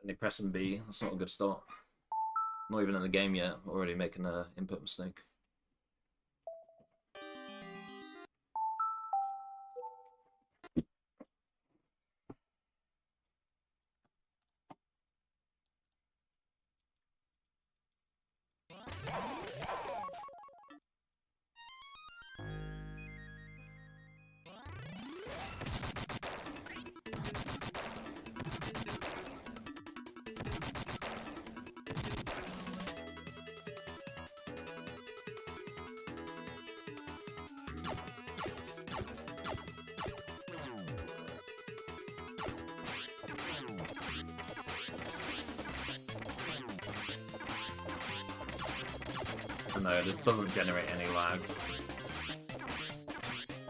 And they press and B. That's not a good start. Not even in the game yet. Already making an input mistake. No, this doesn't generate any lag.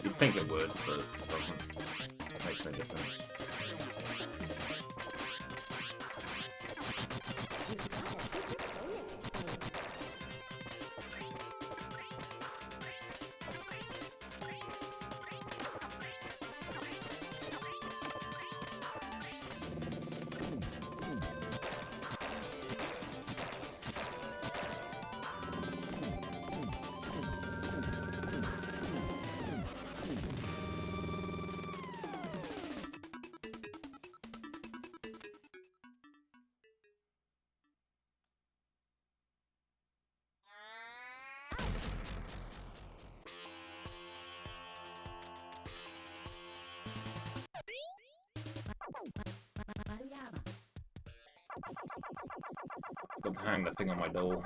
You'd think it would, but it doesn't. Makes no difference. Got to hang that thing on my door.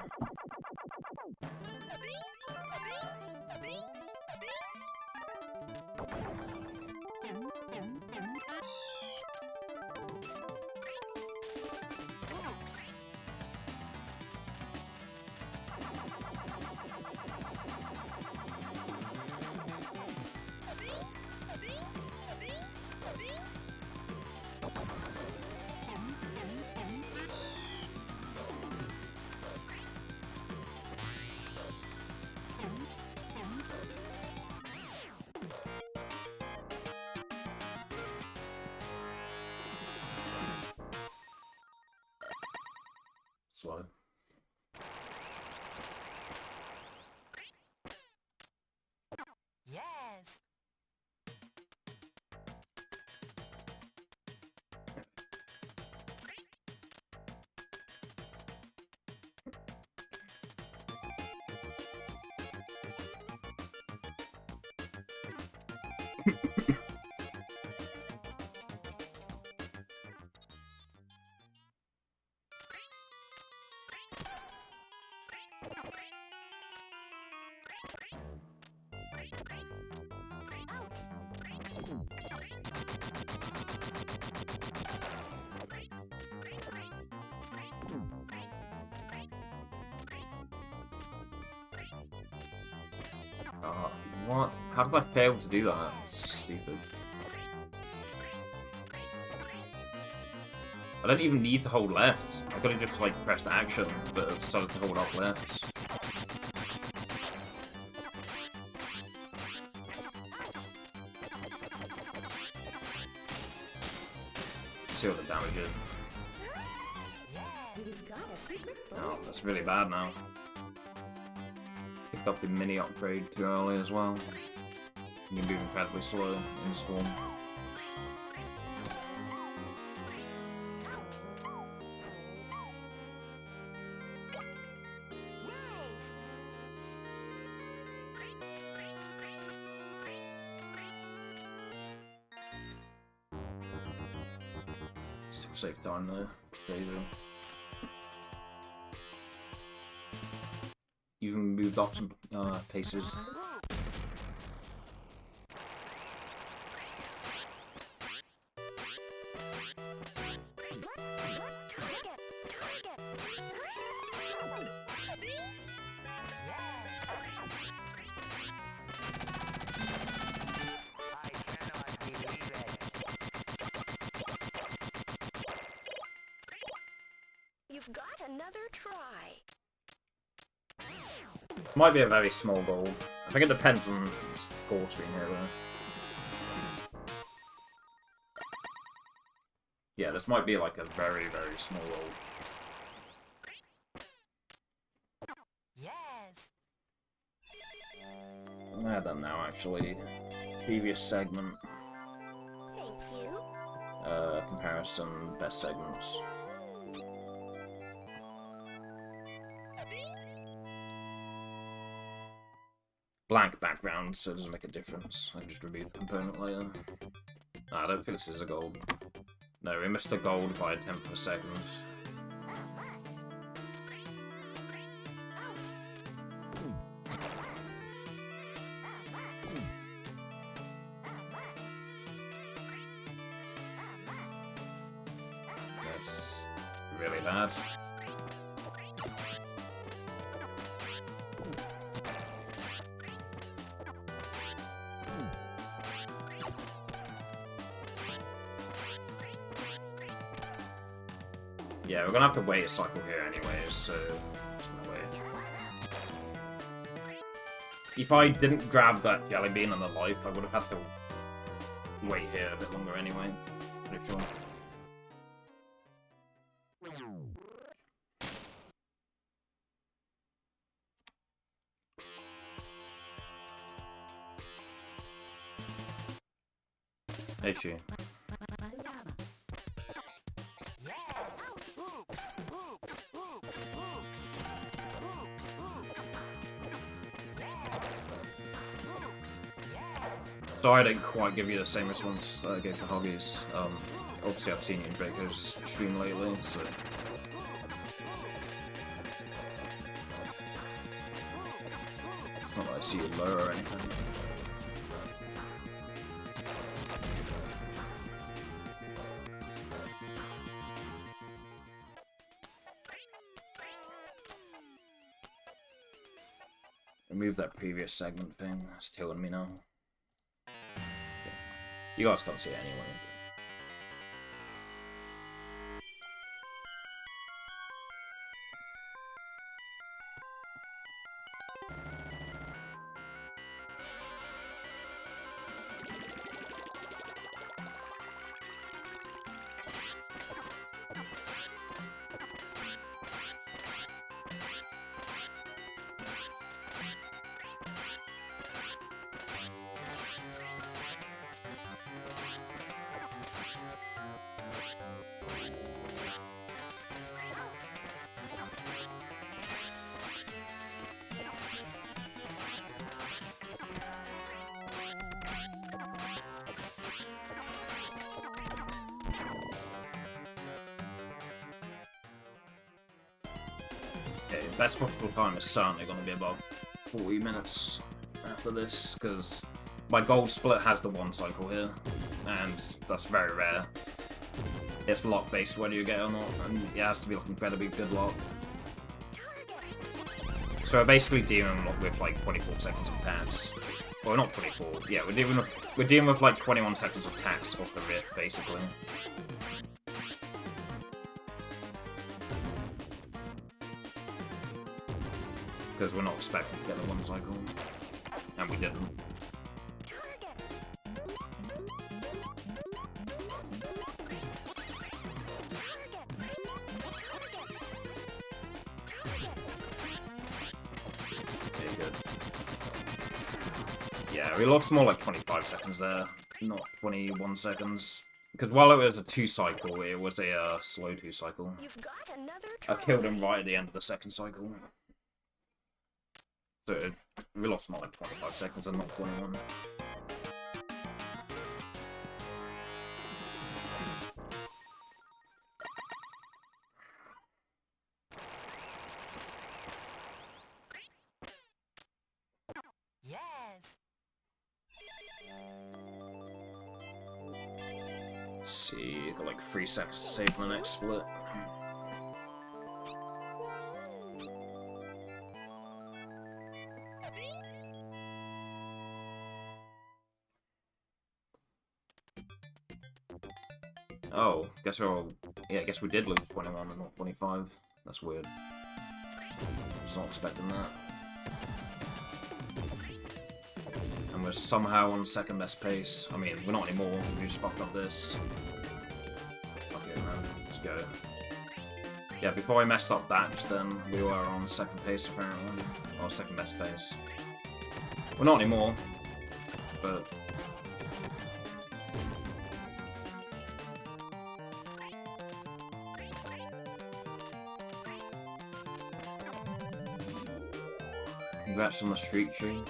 Slow. Yes. What? How did I fail to do that? It's stupid. I don't even need to hold left. I could have just like pressed action, but I've decided to hold up left. Let's see what the damage is. Oh, that's really bad now. Picked up the mini upgrade too early as well. You move incredibly slow in this form. Still save time though. There you go. Even moved up some paces. You've got another try. Might be a very small goal. I think it depends on the score screen here though. Yeah, this might be like a very, very small roll. Yes. I had that now, actually. Previous segment. Thank you. Comparison, best segments. Blank background, so it doesn't make a difference. I can just review the component later. I don't think this is a gold. No, we missed the gold by a tenth of a second. That's really bad. Yeah, we're gonna have to wait a cycle here anyways, so just gonna wait. If I didn't grab that jelly bean and the life, I would have had to wait here a bit longer anyway. Pretty sure. Hey, she. Sorry I didn't quite give you the same response that I gave to Hoggies. Obviously I've seen you in Draco's stream lately, so... It's not like I see you low or anything. Remove that previous segment thing, it's killing me now. You guys can't see it anyway. Okay, best possible time is certainly going to be about 40 minutes after this, because my gold split has the one cycle here, and that's very rare. It's luck based whether you get it or not, and it has to be like incredibly good luck. So we're basically dealing with like 24 seconds of tax. Well, not 24. Yeah, we're dealing with like 21 seconds of tax off the rip, basically. Because we're not expecting to get the one cycle. And we didn't. Okay, good. Yeah, we lost more like 25 seconds there, not 21 seconds. Because while it was a 2-cycle, it was a slow 2-cycle. I killed him right at the end of the second cycle. So we lost more like 25 seconds and not 21. Yes. Let's see, got like 3 seconds to save for the next split. Oh, guess we're all... Yeah, I guess we did lose 21 and not 25. That's weird. Was not expecting that. And we're somehow on second best pace. I mean, we're not anymore. We just fucked up this. Okay. go. Yeah, before I messed up that just then, we were on second pace apparently. Or second best pace. Well, not anymore, but... Congrats on the streak tree.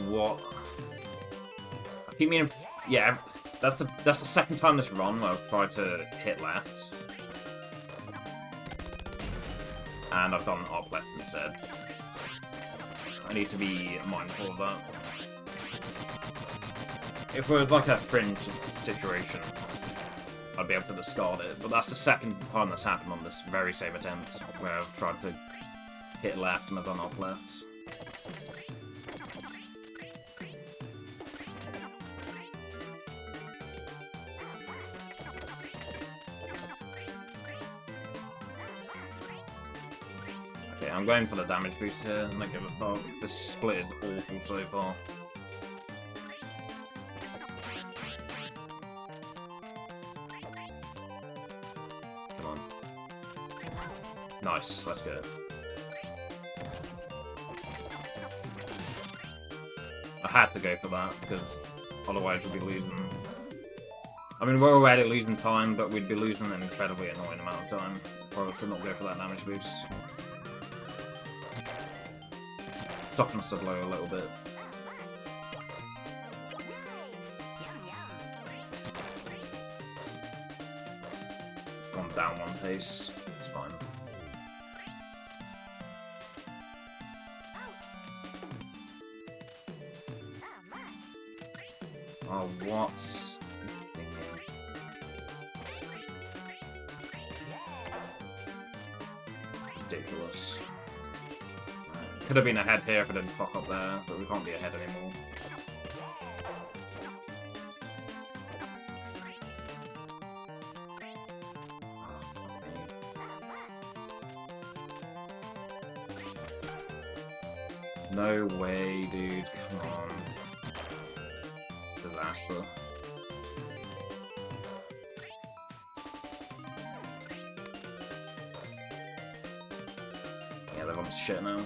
What? I keep meaning... Yeah, that's the second time this run where I've tried to hit left. And I've done up left instead. I need to be mindful of that. If it was like a fringe situation, I'd be able to discard it. But that's the second time that's happened on this very same attempt, where I've tried to hit left and I've done up left. I'm going for the damage boost here, and I give a fuck. This split is awful so far. Come on. Nice, let's go. I had to go for that, because otherwise we'd be losing... I mean, we're already losing time, but we'd be losing an incredibly annoying amount of time if I was to not go for that damage boost. Softens the blow a little bit. Gone down one pace. It's fine. Oh, what? Ridiculous. Could have been ahead here if I didn't fuck up there, but we can't be ahead anymore. No way, dude. Come on. Disaster. Yeah, they're on shit now.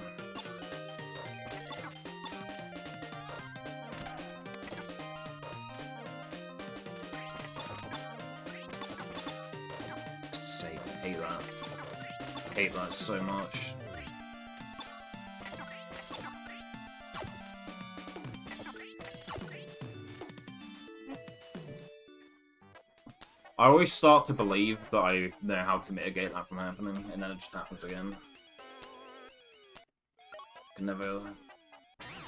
I hate that so much. I always start to believe that I know how to mitigate that from happening, and then it just happens again. I can never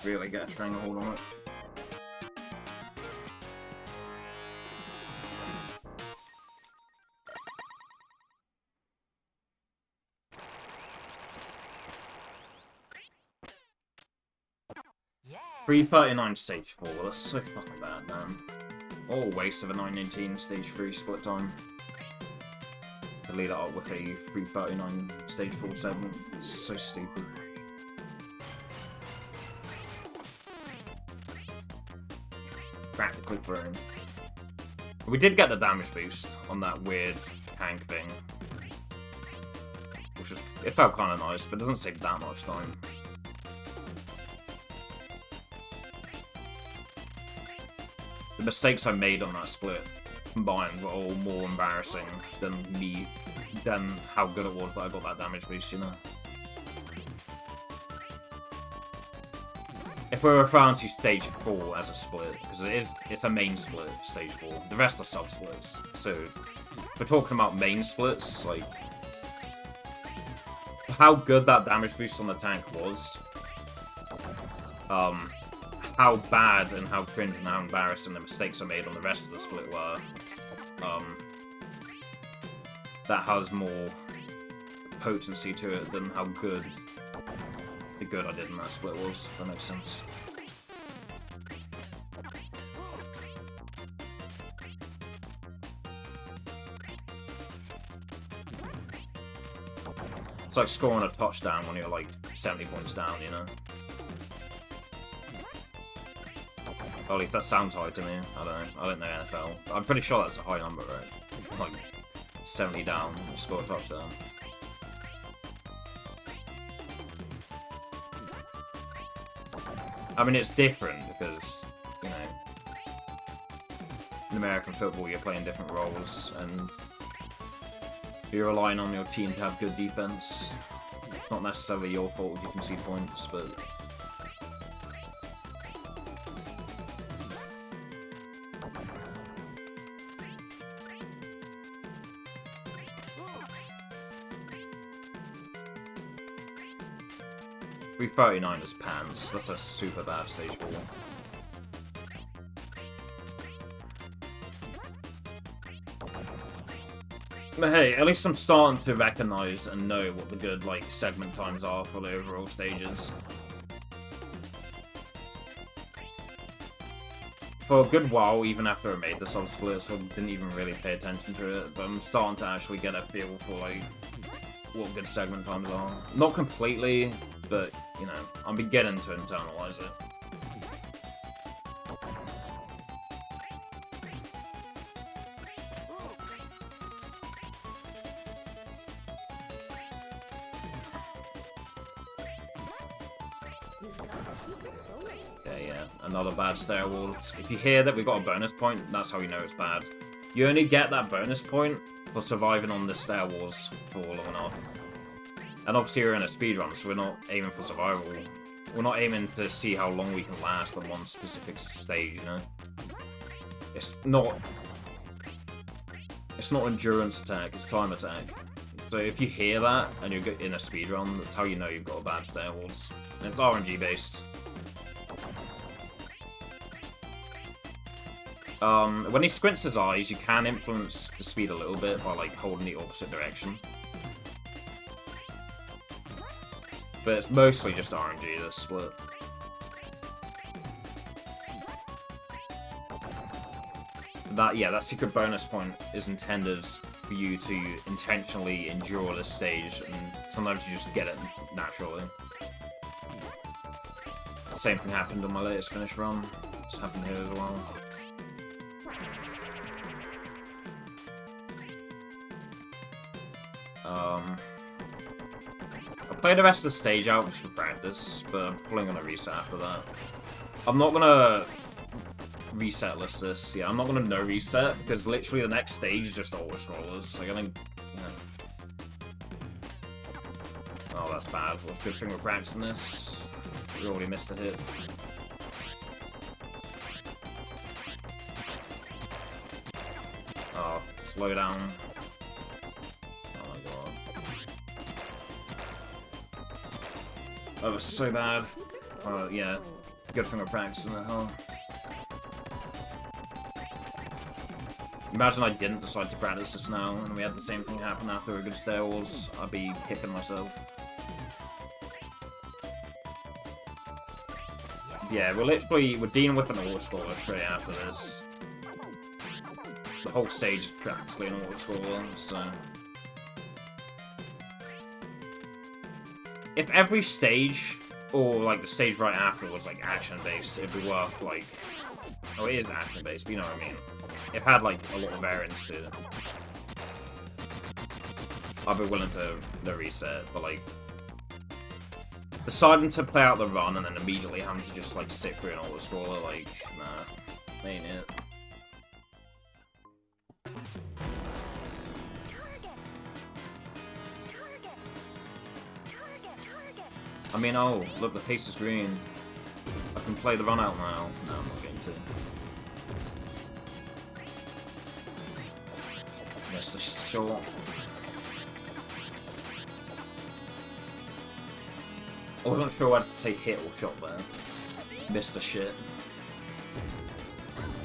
really get a stranglehold on it. Yeah. 3:39 stage 4, that's so fucking bad, man. All waste of a 9:19 stage 3 split time. To lead it up with a 3:39 stage 4 segment. It's so stupid. Practically thrown. We did get the damage boost on that weird tank thing. Which was, it felt kind of nice, but it doesn't save that much time. The mistakes I made on that split combined were all more embarrassing than how good it was that I got that damage boost, you know? If we're referring to stage 4 as a split, because it's a main split, stage 4. The rest are sub-splits. So, if we're talking about main splits, like, how good that damage boost on the tank was, how bad and how cringe and how embarrassing the mistakes I made on the rest of the split were, that has more potency to it than how good the good I did in that split was, if that makes sense. It's like scoring a touchdown when you're like 70 points down, you know? Or at least that sounds high to me. I don't know. I don't know NFL. But I'm pretty sure that's a high number, right? Like 70 down, score a touchdown. I mean, it's different because, you know, in American football you're playing different roles and you're relying on your team to have good defense. It's not necessarily your fault if you can see points, but... We 39 as pants. That's a super bad stage ball. But hey, at least I'm starting to recognize and know what the good like segment times are for the overall stages. For a good while, even after I made the sub splits, I didn't even really pay attention to it. But I'm starting to actually get a feel for like what good segment times are. Not completely, but you know, I'm beginning to internalize it. Okay, yeah, another bad stair wall. If you hear that we've got a bonus point, that's how you know it's bad. You only get that bonus point for surviving on the stair walls for long enough. And obviously we're in a speedrun, so we're not aiming for survival. We're not aiming to see how long we can last on one specific stage, you know? It's not endurance attack, it's time attack. So if you hear that, and you're in a speedrun, that's how you know you've got a bad stair walls. And it's RNG based. When he squints his eyes, you can influence the speed a little bit by like holding the opposite direction. But it's mostly just RNG, this split. That secret bonus point is intended for you to intentionally endure this stage, and sometimes you just get it naturally. The same thing happened on my latest finish run. It's happened here as well. I'll play the rest of the stage out just for practice, but I'm probably gonna reset after that. I'm not gonna reset list this. Yeah, I'm not gonna no reset because literally the next stage is just auto scrollers. Like I think, you know. Oh, that's bad. Well, good thing we're practicing this. We already missed a hit. Oh, slow down. Oh my god. That was so bad. Yeah. Good thing we're practicing it, huh? Imagine I didn't decide to practice this now, and we had the same thing happen after a good stair walls. I'd be kicking myself. Yeah, we're dealing with an auto-scroller straight after this. The whole stage is practically an auto-scroller, so... If every stage, or like the stage right after was like action-based, it'd be worth like... Oh, it is action-based, but you know what I mean. It had like a lot of variance to it. I'd be willing to reset, but like... Deciding to play out the run and then immediately having to just like sit through an auto-scroller, like, nah, ain't it. I mean, oh, look, the pace is green. I can play the run out now. No, I'm not going to. Yes, it's short. I wasn't sure whether to say hit or shot there. Mr. Shit.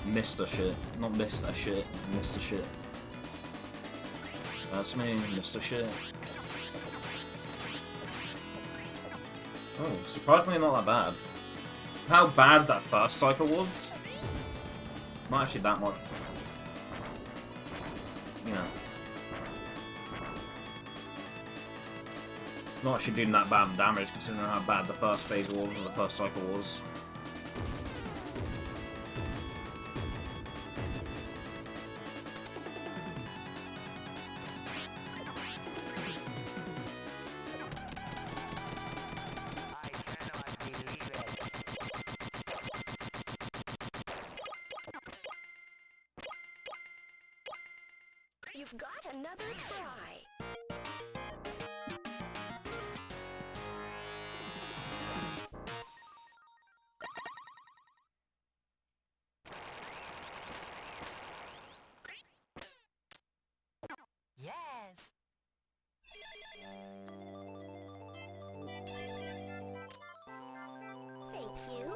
Mr. Shit. Not Mr. Shit. Mr. Shit. That's me, Mr. Shit. Oh, surprisingly not that bad. How bad that first cycle was? Not actually that much. You know. Not actually doing that bad damage considering how bad the first phase was or the first cycle was. you've got another try. Yes. Thank you.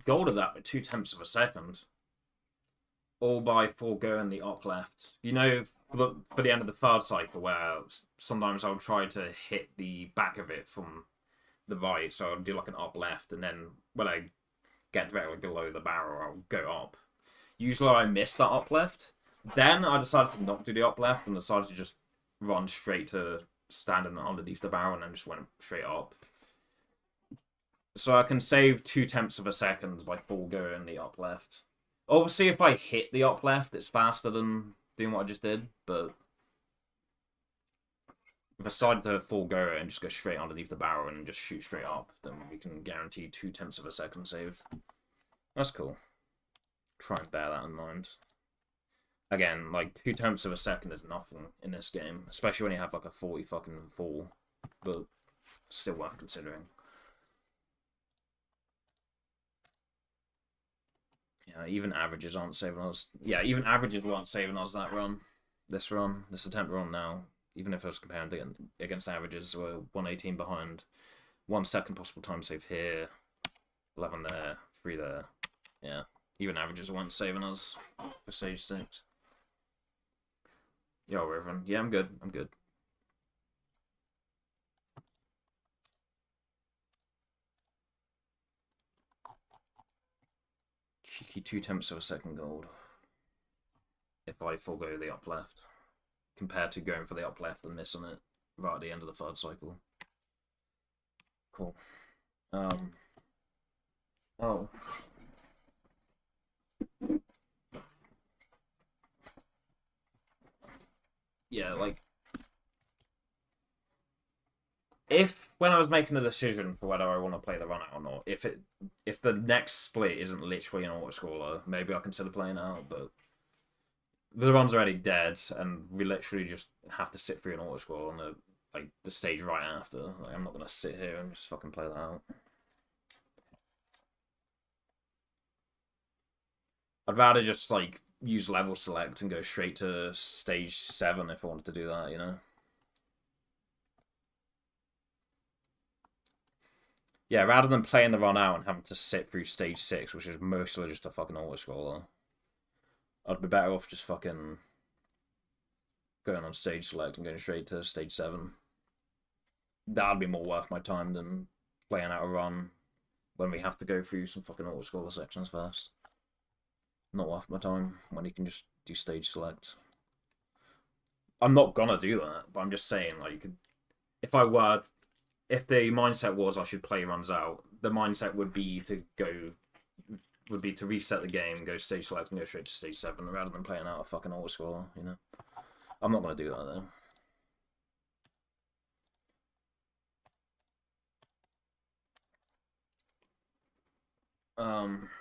Gold of that by 2/10 of a second. All by foregoing the up left. You know, for the end of the third cycle, where sometimes I'll try to hit the back of it from the right, so I'll do like an up left, and then when I get directly below the barrel, I'll go up. Usually I miss that up left. Then I decided to not do the up left and decided to just run straight to standing underneath the barrel and then just went straight up. So I can save 2/10 of a second by foregoing the up left. Obviously, if I hit the up left, it's faster than doing what I just did, but if I decide to forego it and just go straight underneath the barrel and just shoot straight up, then we can guarantee 2/10 of a second saved. That's cool. Try and bear that in mind. Again, like 2/10 of a second is nothing in this game, especially when you have like a 40 fucking fall, but still worth considering. Yeah, even averages aren't saving us. Yeah, even averages weren't saving us that run. This attempt run now. Even if I was comparing against averages, we're 118 behind. 1 second possible time save here. 11 there. 3 there. Yeah. Even averages weren't saving us for stage 6. Yo, Reverend. Yeah, I'm good. I'm good. Cheeky 2/10 of a second gold. If I forego the up left. Compared to going for the up left and missing it right at the end of the third cycle. Cool. Oh. Yeah, like if when I was making a decision for whether I want to play the run out or not, if the next split isn't literally an auto scroller, maybe I'll consider playing out, but the run's already dead and we literally just have to sit through an auto scroll on the stage right after. Like, I'm not gonna sit here and just fucking play that out. I'd rather just like use level select and go straight to stage 7 if I wanted to do that, you know? Yeah, rather than playing the run out and having to sit through stage 6, which is mostly just a fucking auto-scroller, I'd be better off just fucking going on stage select and going straight to stage 7. That'd be more worth my time than playing out a run when we have to go through some fucking auto-scroller sections first. Not worth my time when you can just do stage select. I'm not gonna do that, but I'm just saying, like, if the mindset was I should play runs out, the mindset would be to reset the game, go stage select, and go straight to stage 7 rather than playing out a fucking auto score, you know? I'm not gonna do that though. Um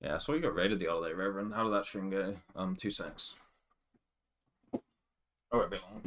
Yeah, so you got raided the other day, Reverend. How did that stream go? 2-6. Oh, a bit long.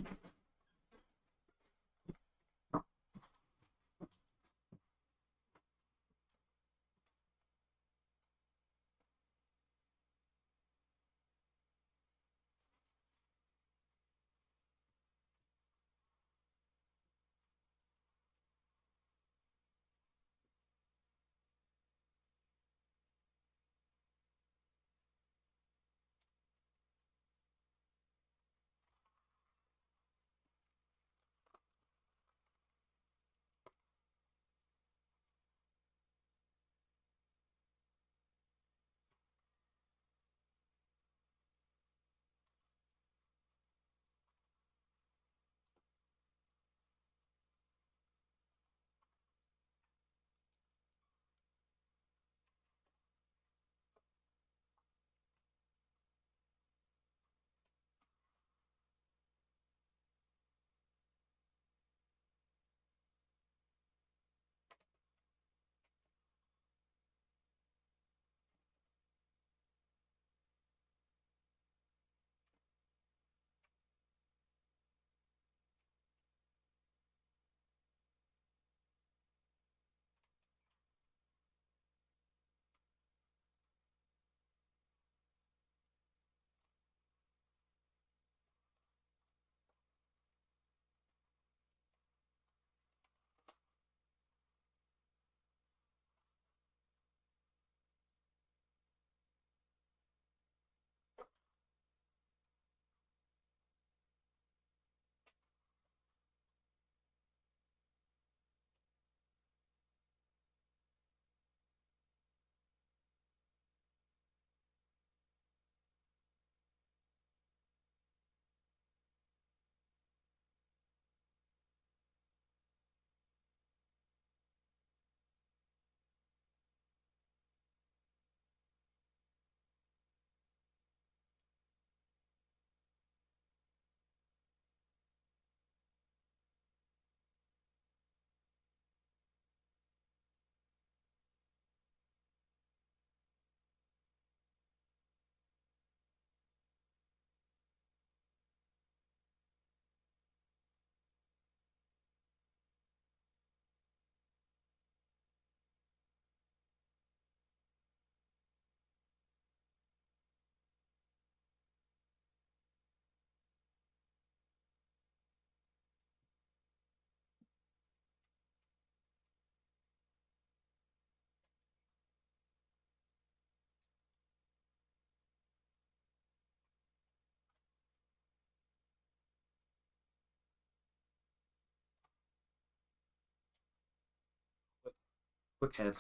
Quick head.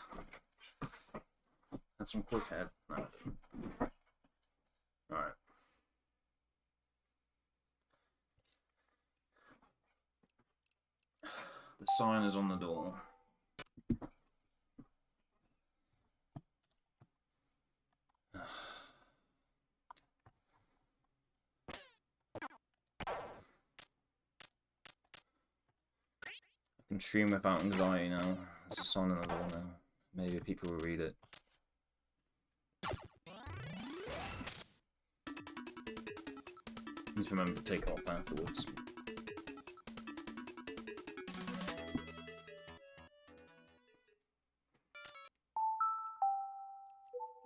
Had some quick head. No. Alright. The sign is on the door. I can stream without anxiety now. There's a sign on the door now. Maybe people will read it. Need to remember to take it off afterwards.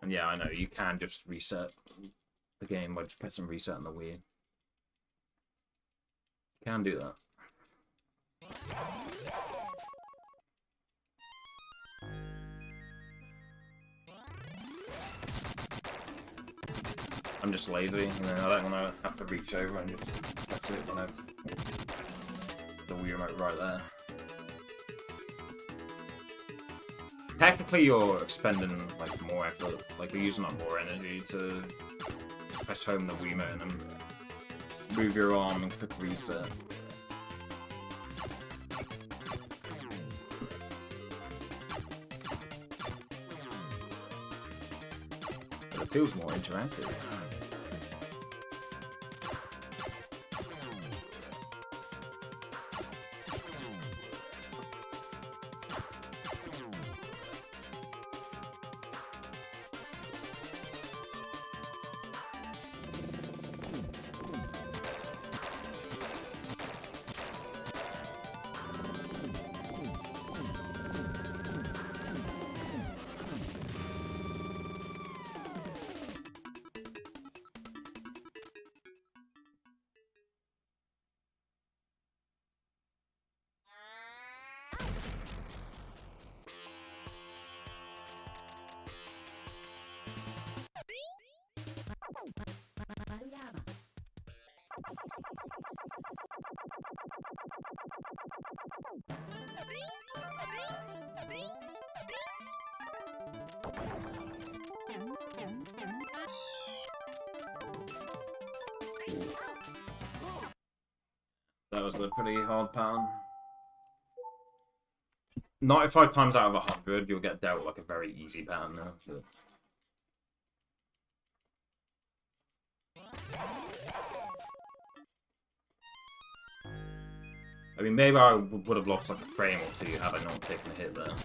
And yeah, I know, you can just reset the game by just pressing reset on the Wii. You can do that. I'm just lazy, and then I don't want to have to reach over and just press it, you know. The Wii remote right there. Technically, you're expending like more effort, like you're using up more energy to press home the Wiimote and then move your arm and click reset. But it feels more interactive. That was a pretty hard pattern. 95 times out of 100, you'll get dealt like a very easy pattern now. So. I mean, maybe I would have lost like a frame or two had I not taken a hit there.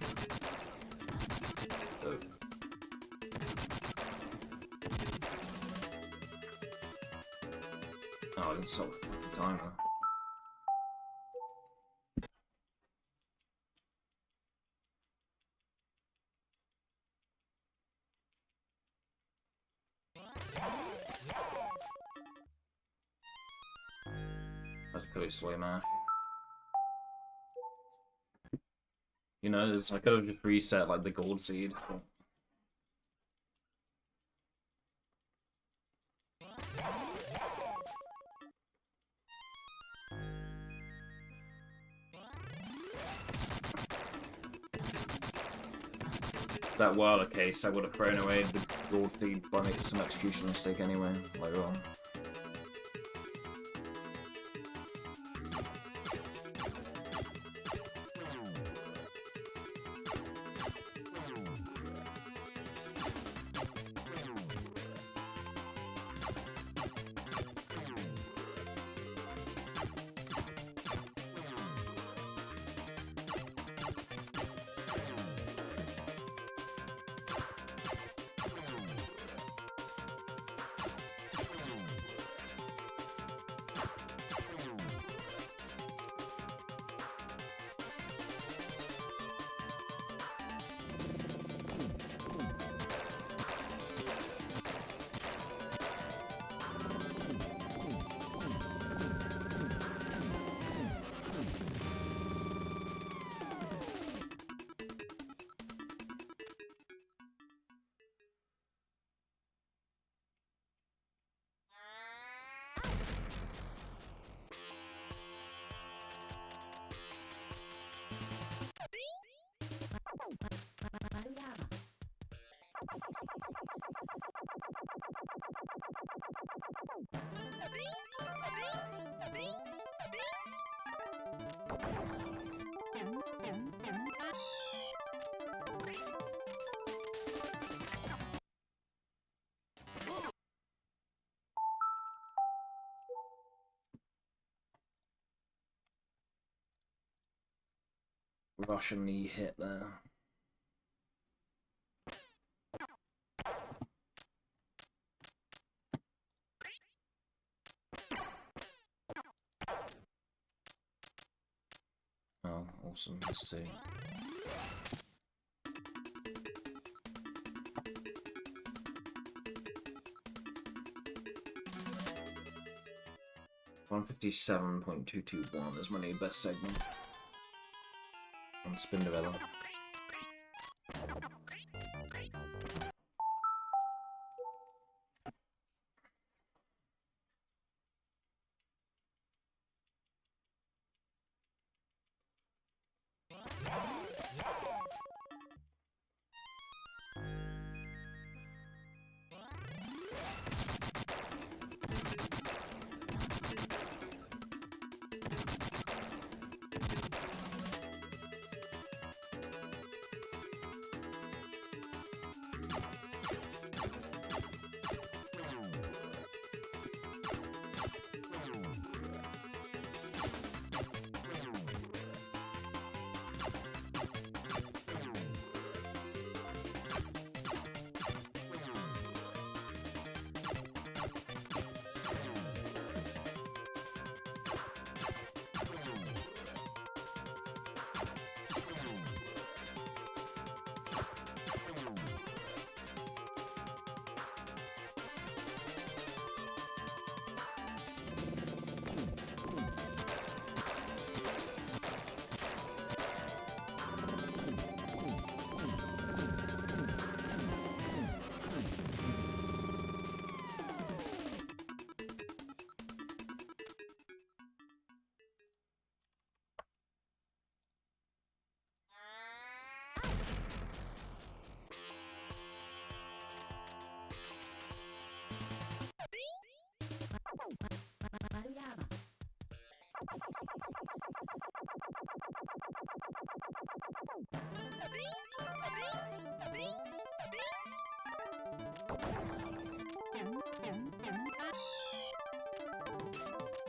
So. Oh, I didn't stop the fucking timer. That's a pretty slow match. You know, I could have just reset like the gold seed. But... that were the case, I would have thrown away the gold seed by making some execution mistake anyway, later on. Russian knee hit there. Oh, awesome. Let's see. $157.221 is my new best segment on Spinderella.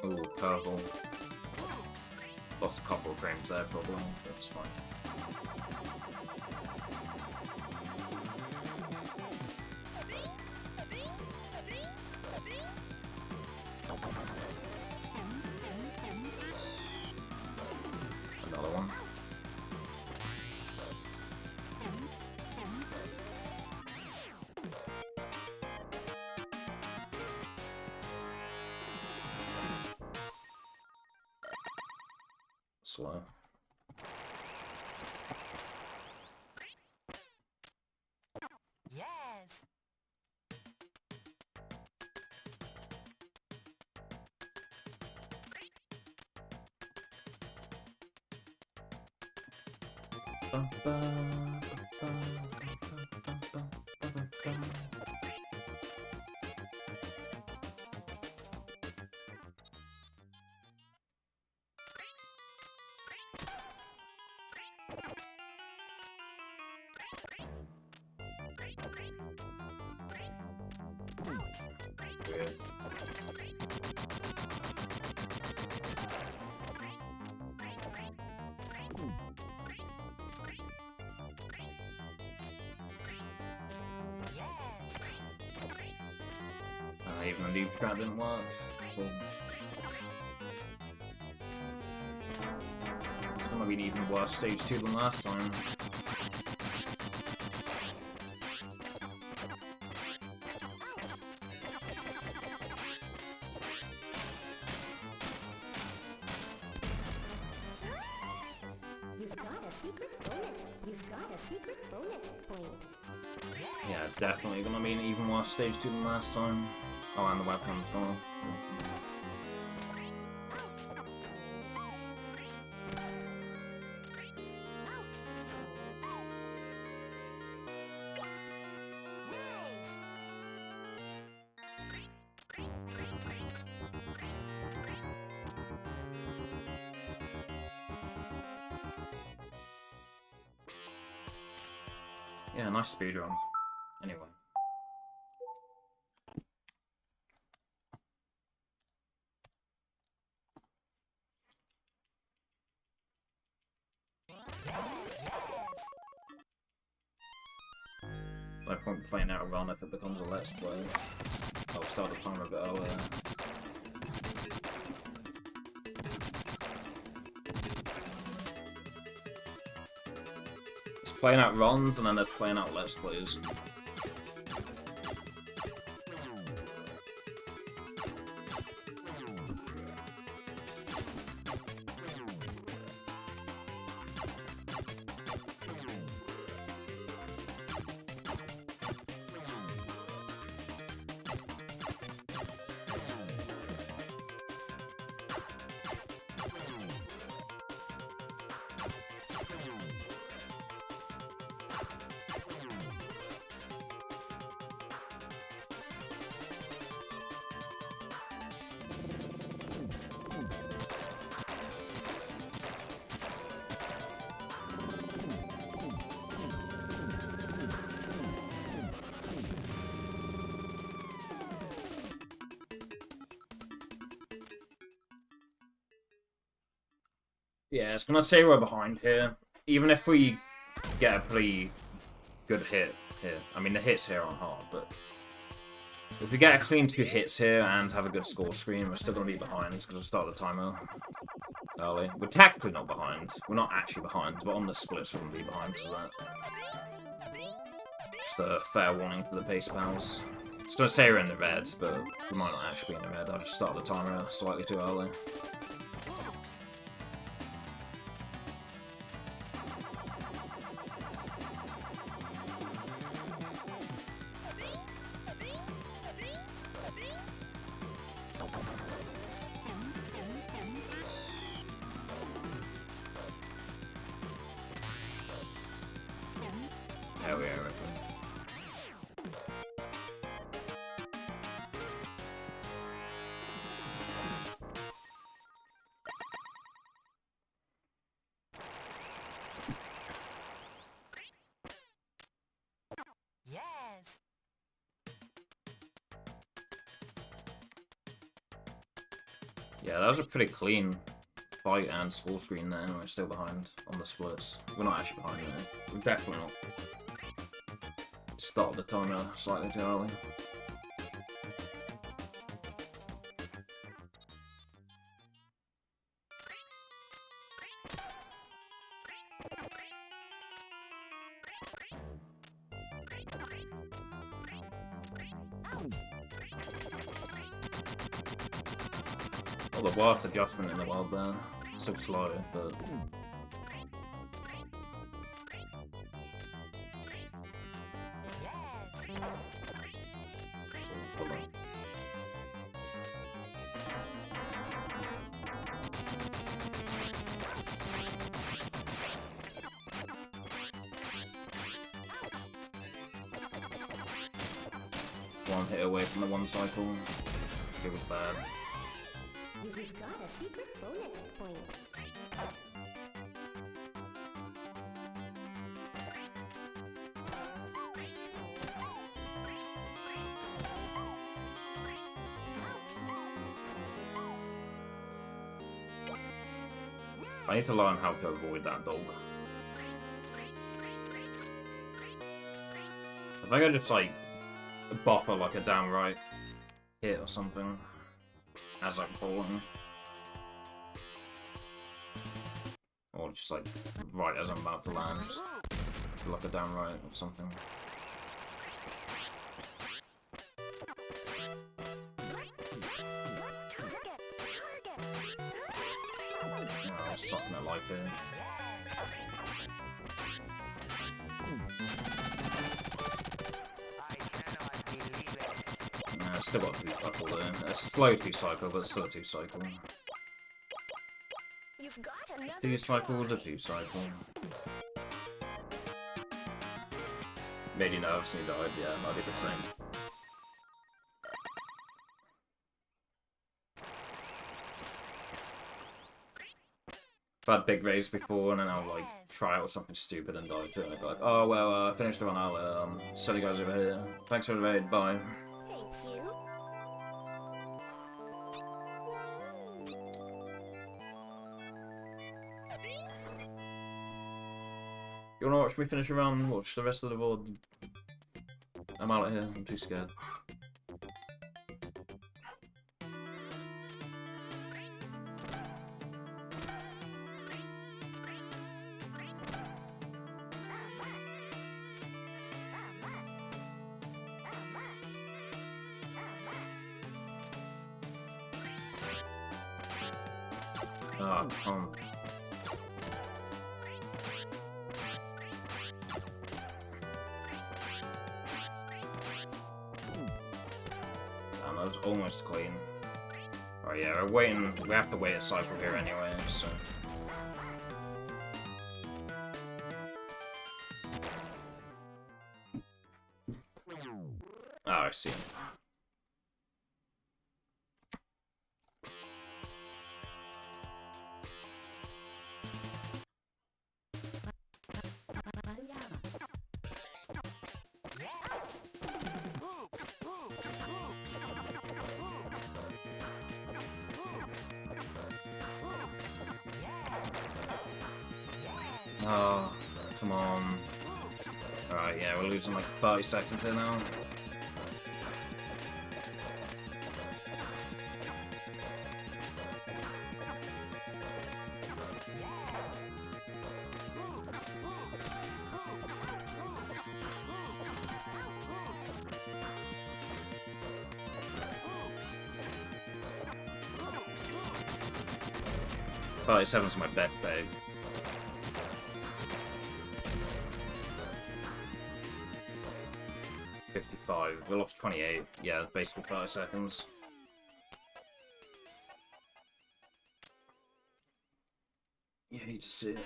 Ooh, purple. Lost a couple of frames there, probably. That's fine. Another one. Slow. Yes. Weird. Even the deep trap didn't work. Cool. It's gonna be an even worse stage 2 than last time. You've got a secret bonus. You've got a secret bonus point. Yeah, definitely gonna be an even worse stage 2 than last time. Oh, and the weapon as well. Yeah, nice speedrun. Anyway. No point playing out a run if it becomes a let's play. I'll start the timer a bit earlier. It's playing out runs and then there's playing out let's plays. Yeah, it's gonna say we're behind here. Even if we get a pretty good hit here. I mean, the hits here aren't hard, but if we get a clean 2 hits here and have a good score screen, we're still gonna be behind because we'll start the timer early. We're technically not behind. We're not actually behind, but on the splits we're gonna be behind, so that. Just a fair warning to the pace pals. It's gonna say we're in the red, but we might not actually be in the red. I'll just start the timer slightly too early. There we are. Yeah, that was a pretty clean fight and score screen there, and we're still behind on the splits. We're not actually behind there. We're definitely not. Started the timer slightly too early. Well, the worst adjustment in the world there. So slow, but... Hold on. One hit away from the one cycle. It was bad. You've got a secret bonus point. I need to learn how to avoid that dog. I think I just like buffer like a downright hit or something as I'm falling. Or just like right as I'm about to land. Just like a downright or something. Oh, something I like it. Nah, still got 2 cycle there. It's a slow 2 cycle, but still a 2 cycle. You've got another 2 cycle to 2 cycle. Made you nervous and you died, yeah, I did the same. I've had big race before and then I'll like try out something stupid and die to it. I'll be like, oh well, I finished the run earlier, see you guys over here. Thanks for the raid, bye. Thank you. You wanna watch me finish a run? Watch the rest of the board. I'm out of here, I'm too scared. Ah, come. Damn, that was almost clean. Oh yeah, we're waiting. We have to wait a cycle here anyway, so. Oh, I see. Oh, come on. Alright, yeah, we're losing like 30 seconds here now. Seven's my best bag. 55. We lost 28. Yeah, basically 30 seconds. You hate to see it.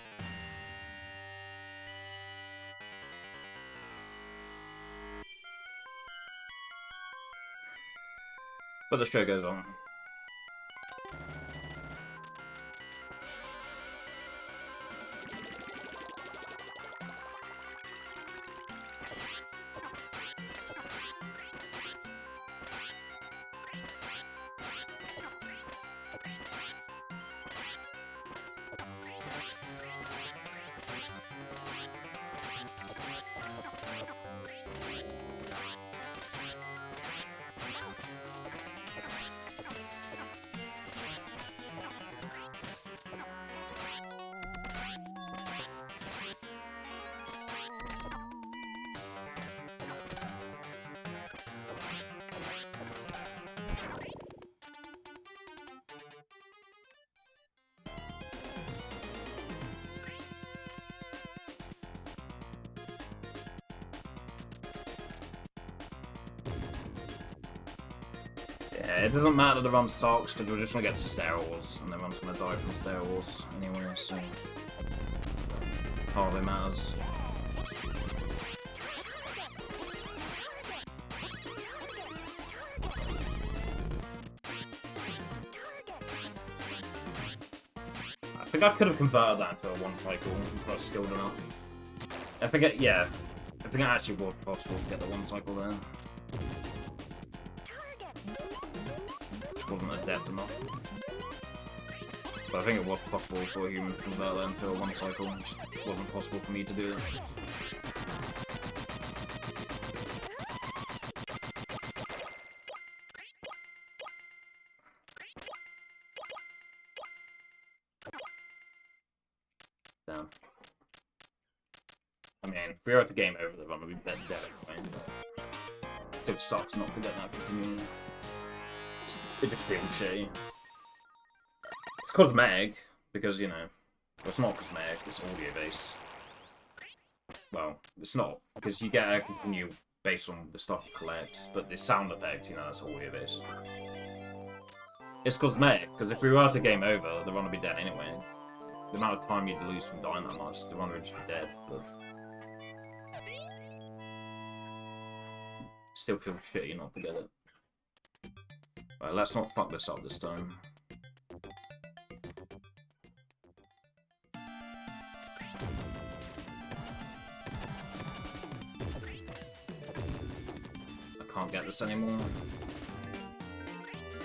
But the show goes on. Yeah, it doesn't matter that the run sucks, because we're just gonna get to Star Wars, and everyone's gonna die from Star Wars anyway, so... hardly matters. I think I could have converted that into a one cycle if I was skilled enough. I think it, yeah. I think it actually was possible to get the one cycle there. Which wasn't adept enough. But I think it was possible for a human to convert that into a one cycle, it just wasn't possible for me to do it. Damn. I mean, if we were to game over the run, we'd be dead anyway. It still sucks not to get that continue. It just feels shitty. It's cosmetic, because, you know, well, it's not cosmetic, it's audio-based. Well, it's not, because you get a continue based on the stuff you collect, but the sound effect, you know, that's audio-based. It's cosmetic, because if we were to game over, the run would be dead anyway. The amount of time you'd lose from dying that much, the run would just be dead, but... Still feels shitty not to get it. Right, let's not fuck this up this time. I can't get this anymore.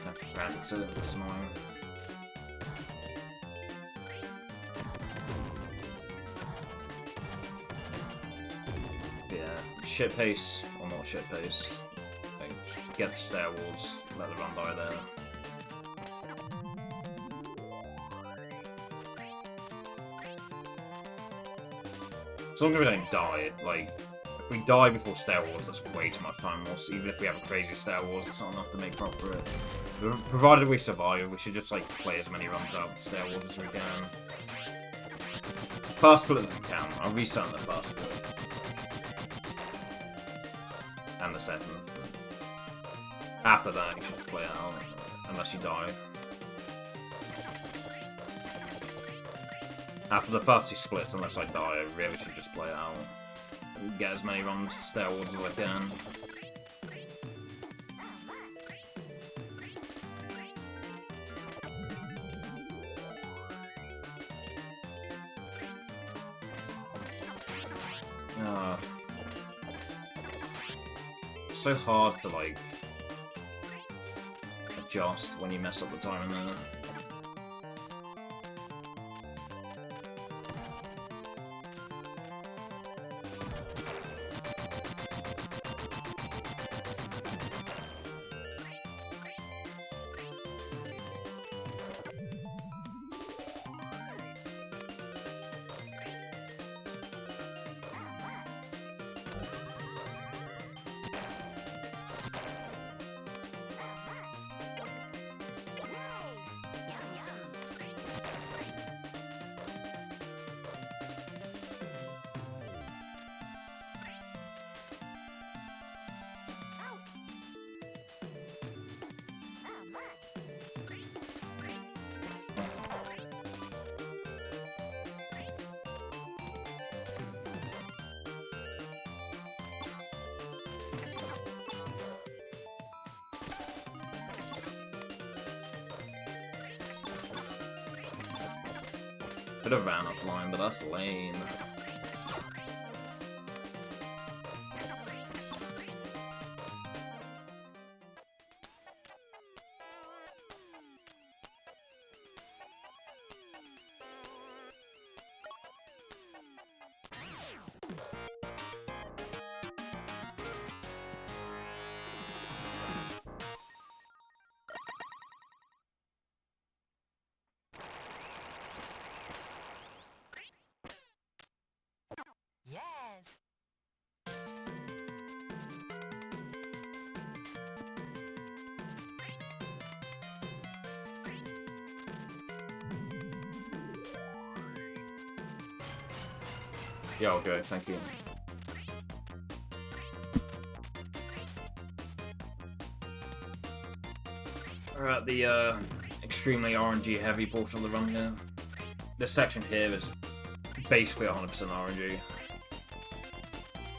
I have to practice it, it's annoying. Yeah, shit pace, or not shit pace. Like, get to Star Wars, let the run die there. As long as we don't die, like, if we die before Star Wars, that's way too much time loss. Even if we have a crazy Star Wars, it's not enough to make up for it. Provided we survive, we should just, like, play as many runs out with Star Wars as we can. First split as we can. I'll restart the first split. And the second. After that, you should play it out, unless you die. After the first two splits, unless I die, I really should just play it out. Get as many runs to Star Wars as I can. It's so hard to, like, adjust when you mess up the timing there. Could have ran up line, but that's lame. Yes. Yeah, I'll go, thank you. We're at the extremely RNG heavy portion of the run here. This section here is basically 100% RNG.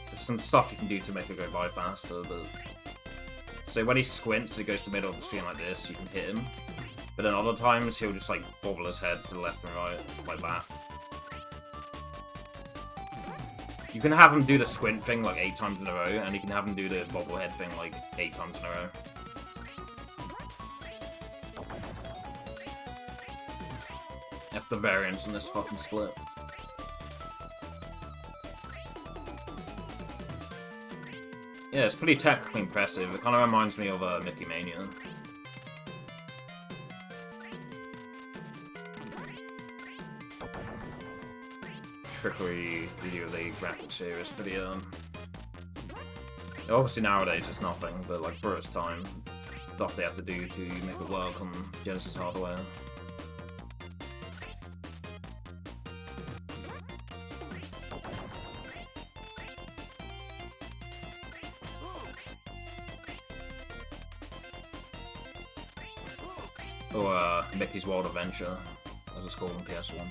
There's some stuff you can do to make it go by faster, but... So when he squints, he goes to the middle of the screen like this, you can hit him. But then other times, he'll just like bobble his head to the left and right, like that. You can have him do the squint thing like 8 times in a row, and you can have him do the bobblehead thing like 8 times in a row. That's the variance in this fucking split. Yeah, it's pretty technically impressive. It kind of reminds me of Mickey Mania. Trickery video of the graphics here is pretty, obviously nowadays it's nothing, but like for its time, stuff they have to do to make it work on Genesis hardware. Or Mickey's Wild Adventure, as it's called on PS1.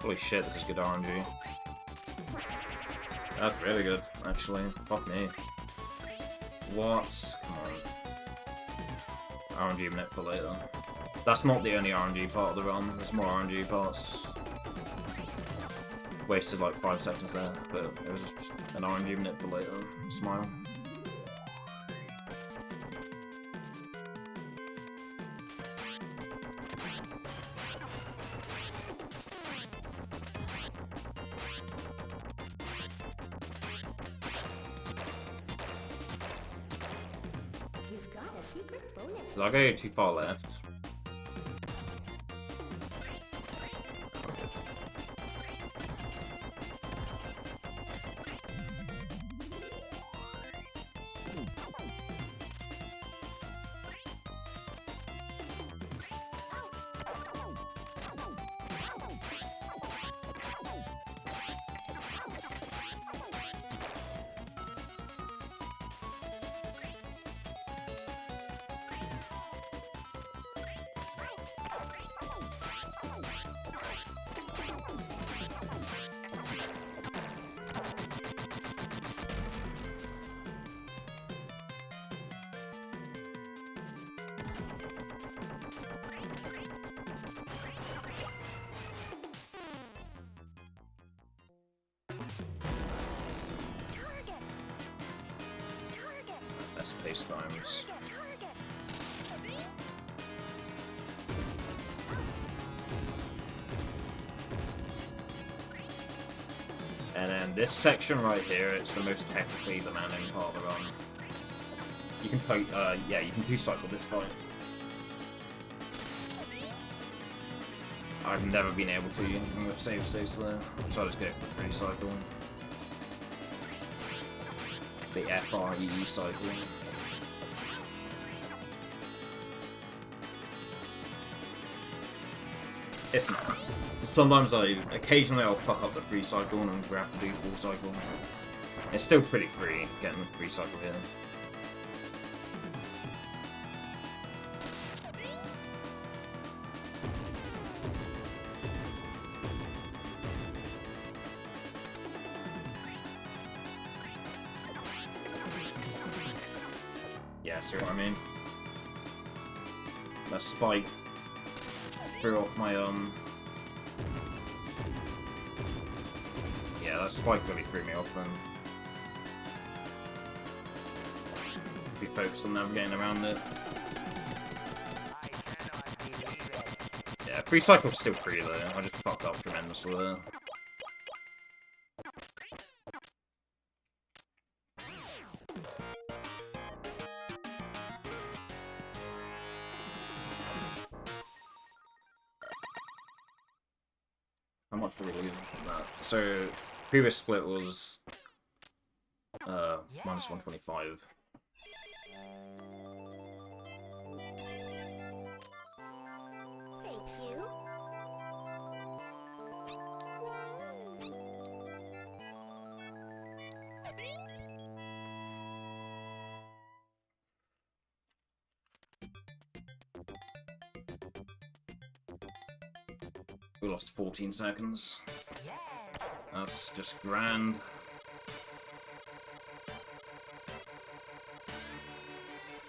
Holy shit, this is good RNG. That's really good, actually. Fuck me. What? Come on. RNG manipulator. That's not the only RNG part of the run. There's more RNG parts. Wasted like 5 seconds there, but it was just an RNG manipulator. Smile. Did I go too far left? Pace times. And then this section right here, it's the most technically demanding part of the run. You can yeah, you can 2-cycle this fight. I've never been able to with save states there, so I just go for 3-cycle. The FREE cycle. It's not. Sometimes occasionally I'll fuck up the 3-cycle and we have to do 4-cycle. It's still pretty free getting the 3-cycle here. Yeah, see what I mean? That spike threw off my, yeah, that spike really threw me off then. Be focused on navigating around it. Yeah, 3-cycle's still free though, I just fucked up tremendously there. How much are we losing from that? So, previous split was minus 125. Thank you. We lost 14 seconds. Yes. That's just grand.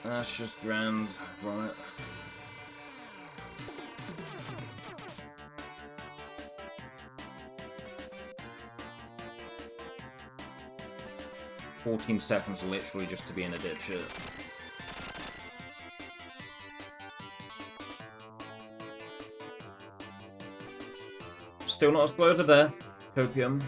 That's just grand. Run it. "14 seconds literally just to be in a dipshit." Still not exploded there. Copium.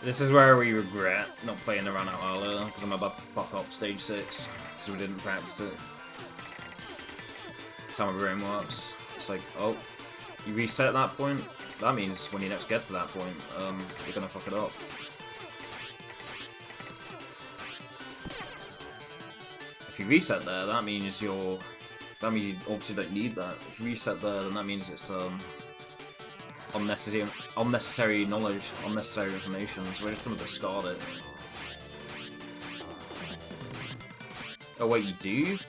This is where we regret not playing the run out earlier, because I'm about to fuck up stage 6, because we didn't practice it. That's how my brain works. It's like, oh, you reset at that point? That means when you next get to that point, you're gonna fuck it up. If you reset there, that means you obviously don't need that. If you reset there, then that means it's, unnecessary knowledge, unnecessary information, so we're just gonna discard it. Oh wait, you do? You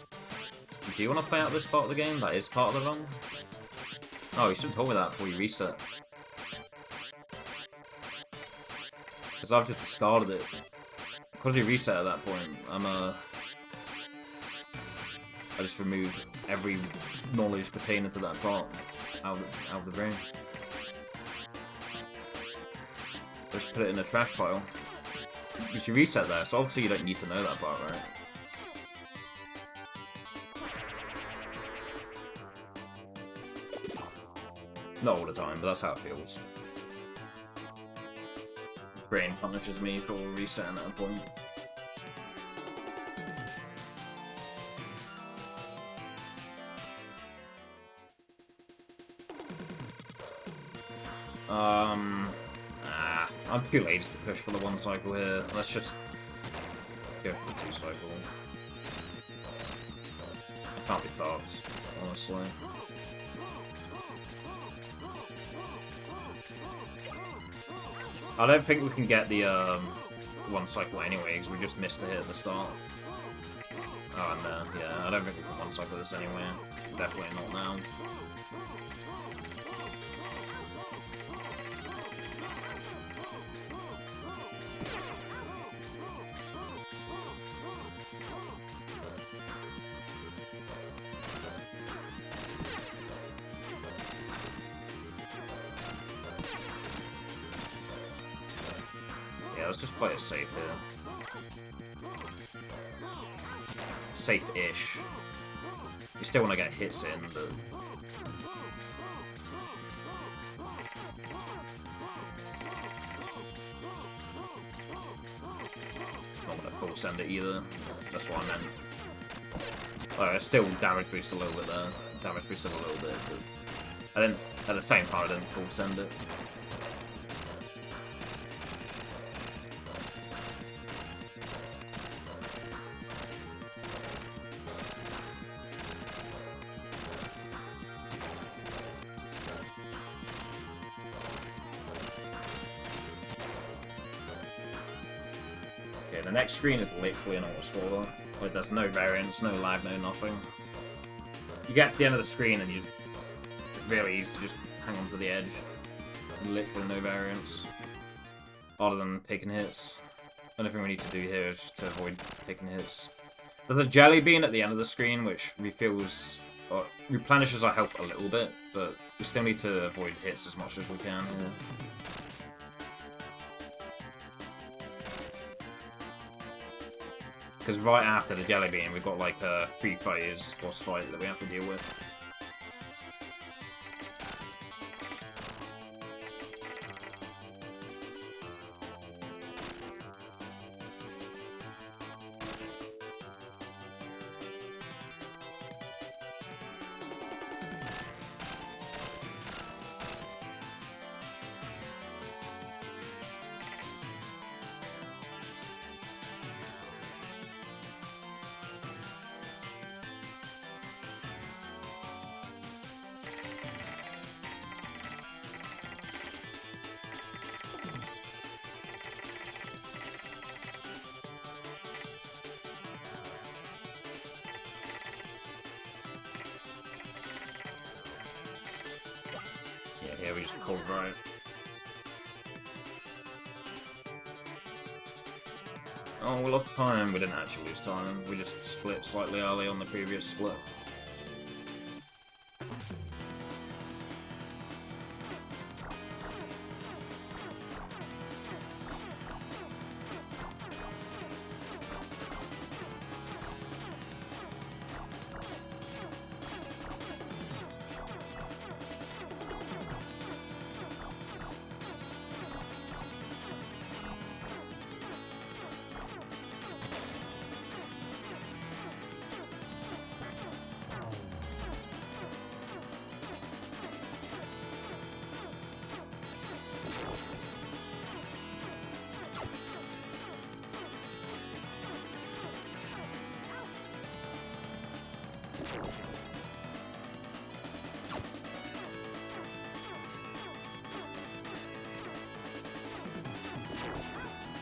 do want to play out this part of the game? That is part of the run? Oh, you should have told me that before you reset. Because I've just discarded it. Because you reset at that point, I just removed every knowledge pertaining to that part out of the brain. Just put it in the trash pile. You should reset there, so obviously you don't need to know that part, right? Not all the time, but that's how it feels. Brain punishes me for resetting at a point. I'm too lazy to push for the 1 cycle here. Let's just go for the 2 cycle. I can't be fucked, honestly. I don't think we can get the 1 cycle anyway, because we just missed a hit at the start. Oh, and yeah, I don't think we can 1 cycle this anyway. Definitely not now. Let's just play it safe here. Safe-ish. You still want to get hits in, but... not going to full send it either. That's what I meant. It's still damage boost a little bit there. Damage boosted a little bit, but... I didn't... at the same time, I didn't full send it. The next screen is literally an auto-scroller. Like, there's no variance, no lag, no nothing. You get to the end of the screen and it's really easy to just hang on to the edge. Literally no variance. Other than taking hits. The only thing we need to do here is just to avoid taking hits. There's a jelly bean at the end of the screen which refills... or replenishes our health a little bit, but we still need to avoid hits as much as we can here. Because right after the jelly bean, we've got like a 3-phase boss fight that we have to deal with. here we just pulled right. Oh, we lost time. We didn't actually lose time. We just split slightly early on the previous split.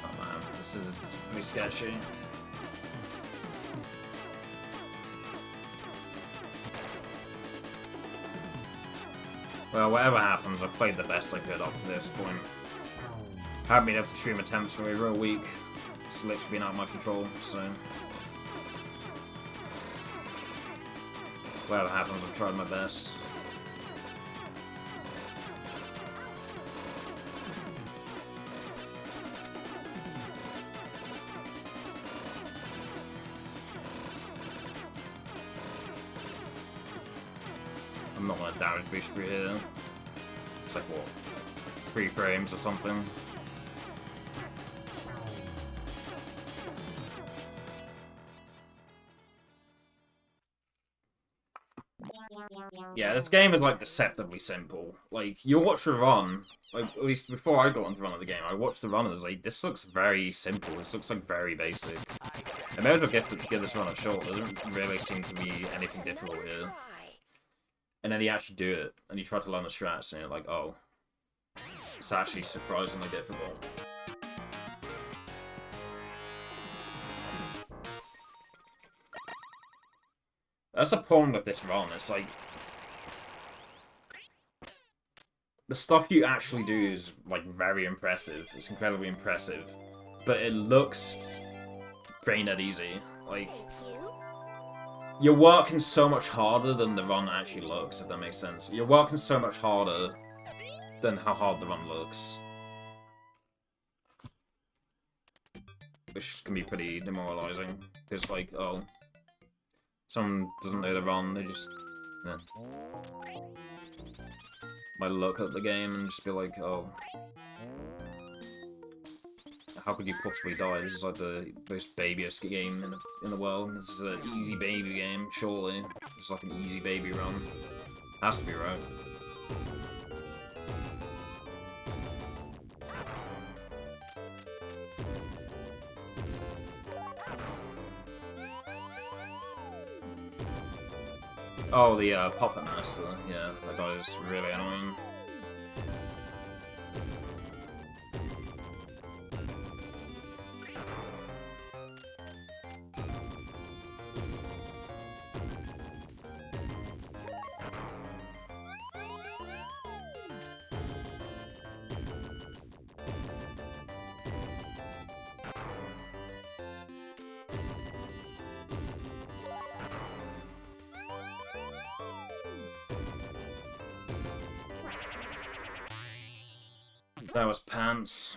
Oh man, this is pretty sketchy. Well, whatever happens, I've played the best I could up to this point. I haven't been able to stream attempts for over a week. It's literally been out of my control, so... Whatever happens, I've tried my best. I'm not gonna damage boost through here. It's like, what, 3 frames or something? Yeah, this game is, like, deceptively simple. Like, you watch the run, like, at least before I got onto the run of the game, I watched the run and was like, this looks very simple, this looks, like, very basic. I may as well give this run a shot, there doesn't really seem to be anything difficult here. And then you actually do it, and you try to learn the strats, and you're like, oh, it's actually surprisingly difficult. That's the problem with this run, it's like... The stuff you actually do is, like, very impressive. It's incredibly impressive. But it looks brain dead easy. Like, you're working so much harder than the run actually looks, if that makes sense. You're working so much harder than how hard the run looks. Which can be pretty demoralizing. Because, like, oh... Someone doesn't know the run, they just... Yeah. Might look at the game and just be like, oh... How could you possibly die? This is like the most babyest game in the world. This is an easy baby game, surely. It's like an easy baby run. Has to be right. Oh, the Puppet Master. Yeah, that guy is really annoying. That was pants.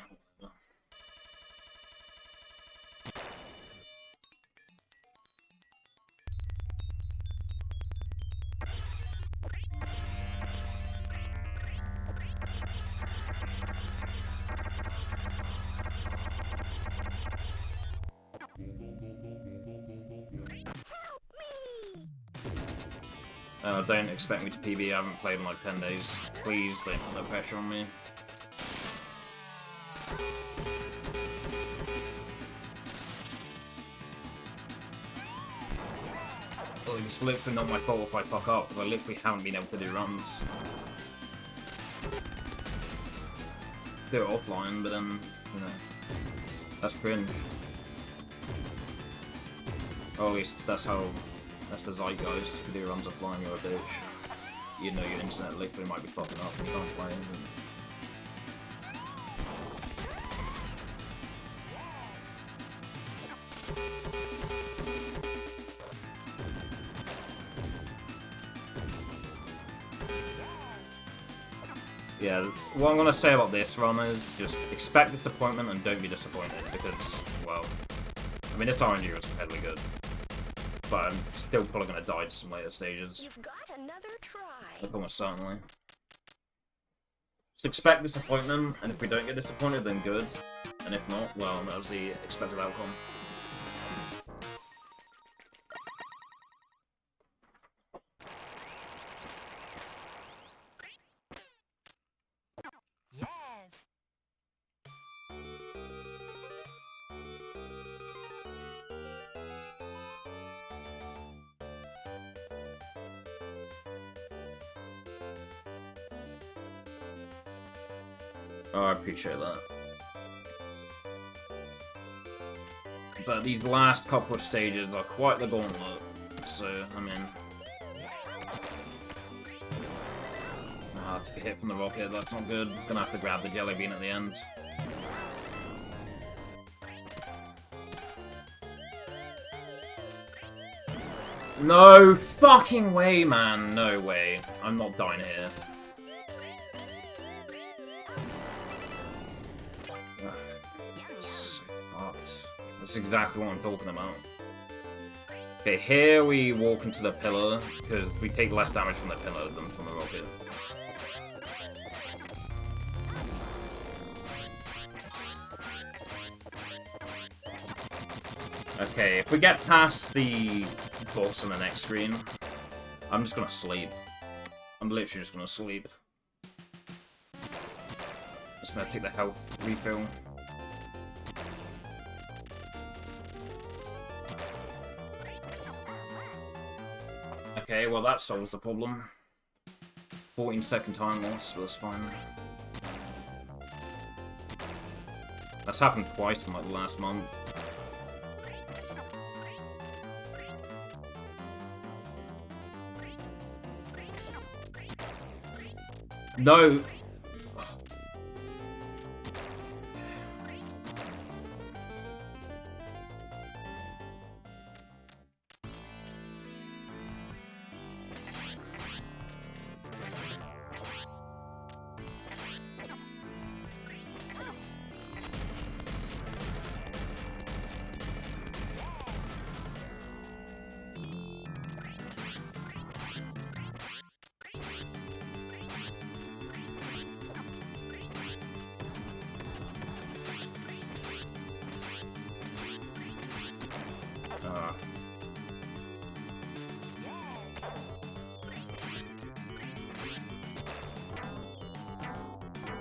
Don't expect me to PB, I haven't played in like 10 days. Please don't put no pressure on me. Well, it's literally not my fault if I fuck up, because I literally haven't been able to do runs. Do it offline, but then, you know, that's cringe. Or at least that's the zeitgeist. If you do runs offline, you're a bitch. you know your internet literally might be fucking up and you can't play. Yeah, what I'm gonna say about this run is just expect disappointment and don't be disappointed because, well, I mean, this RNG was incredibly good, but I'm still probably gonna die to some later stages. You've got another try. Like almost certainly. Just expect disappointment, and if we don't get disappointed, then good, and if not, well, that was the expected outcome. Yes. Oh, I appreciate that. But these last couple of stages are quite the gauntlet, so, I mean... Ah, took a hit from the rocket, that's not good. Gonna have to grab the jelly bean at the end. No fucking way, man! No way. I'm not dying here. So fucked. That's exactly what I'm talking about. Okay, here we walk into the pillar, because we take less damage from the pillar than from the rocket. Okay, if we get past the boss on the next screen, I'm just gonna sleep. I'm literally just gonna sleep. Just gonna take the health refill. Okay, well that solves the problem. 14-second time loss, but that's fine. That's happened twice in like the last month. No!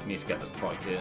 Need to get this bike here.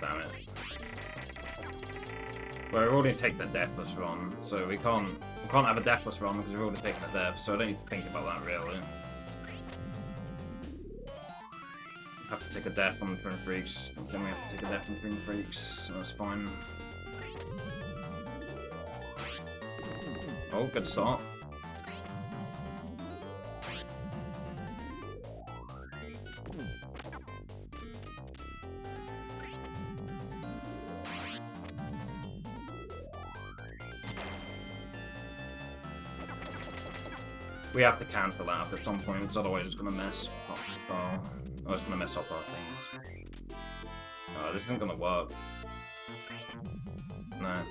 Damn it. Well, we've already taken the deathless run, so we can't have a deathless run because we've already taken the death, so I don't need to think about that really. Have to take a death on the Twin Freaks, then we have to take a death on Twin Freaks, so that's fine. Oh, good start. We have to cancel that at some point, because otherwise it's going to mess up it's going to mess up our things. This isn't going to work. No.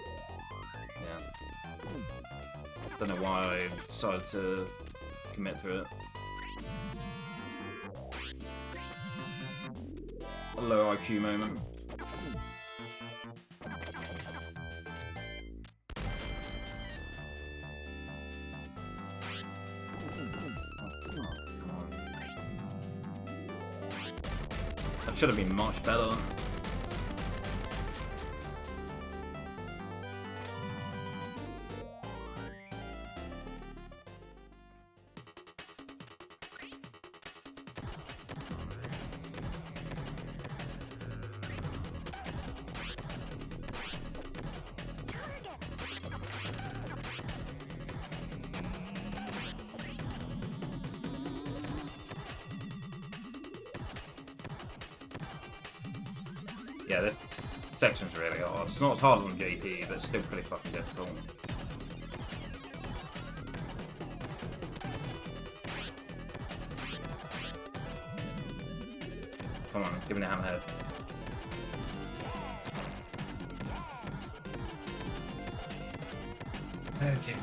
Don't know why I decided to commit to it. A low IQ moment. That should have been much better. Yeah, this section's really hard. It's not as hard as on JP, but it's still pretty fucking difficult. Come on, give me the hammerhead. Okay.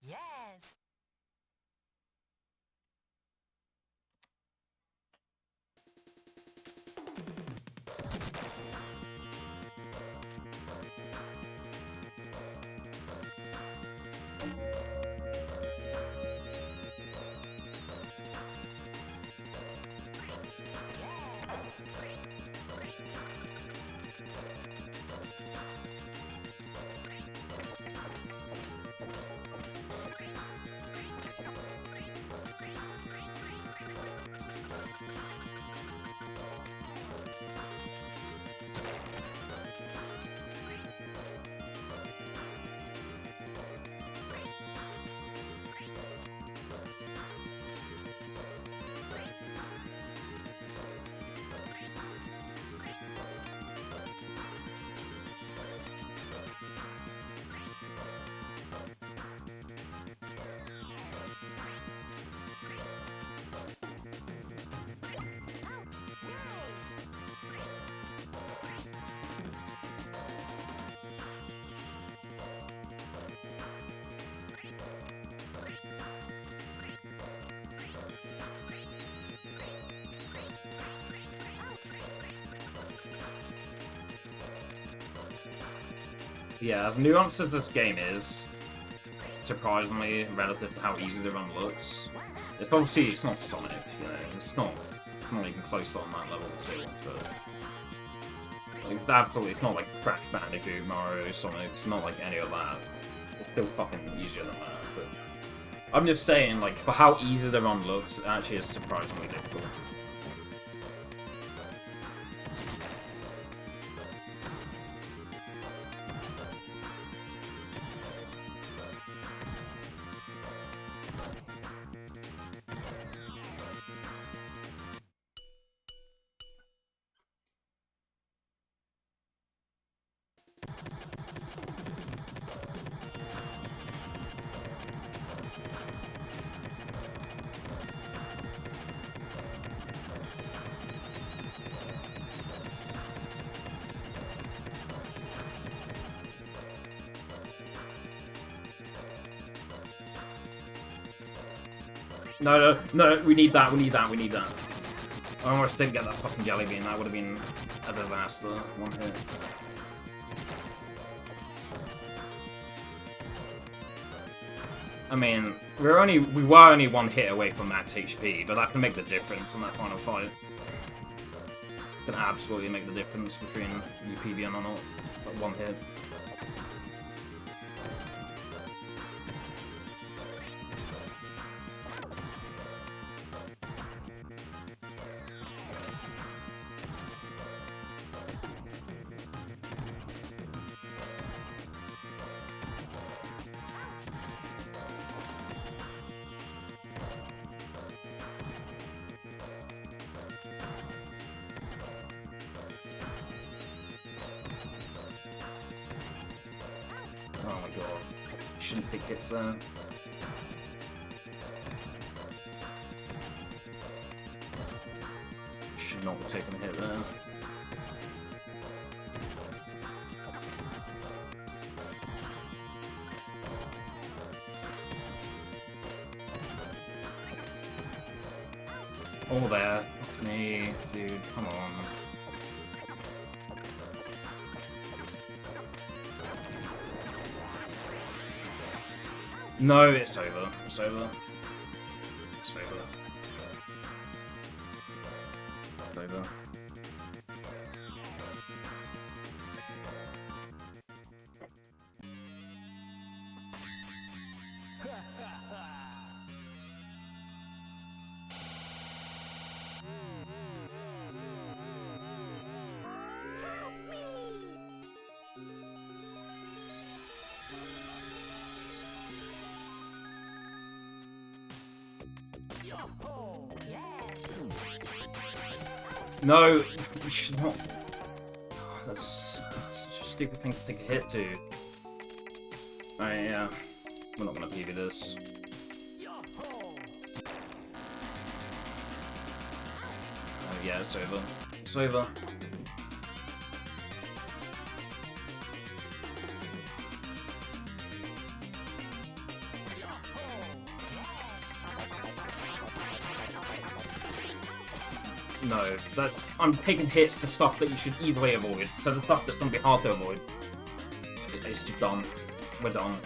Yes. Yeah, as nuanced as this game is, surprisingly, relative to how easy the run looks, it's obviously, it's not Sonic, you know, it's not even close on that level still, but like, absolutely, it's not like Crash Bandicoot, Mario, Sonic, it's not like any of that. It's still fucking easier than that, but I'm just saying, like, for how easy the run looks, it actually is surprisingly difficult. No, we need that. I almost didn't get that fucking jelly bean, that would have been a disaster, one hit. I mean, we were only one hit away from max HP, but that can make the difference in that final fight. Can absolutely make the difference between you PBN or not, but one hit. my god. Shouldn't take hits there. Should not be taking a hit there. All there. Fuck me, dude, come on. No, it's over. It's over. It's over. It's over. No, you should not. That's such a stupid thing to take a hit to. Alright, yeah. We're not gonna PB this. Oh yeah, it's over. It's over. No, I'm taking hits to stuff that you should easily avoid, so the stuff that's gonna be hard to avoid. It's just done. We're done.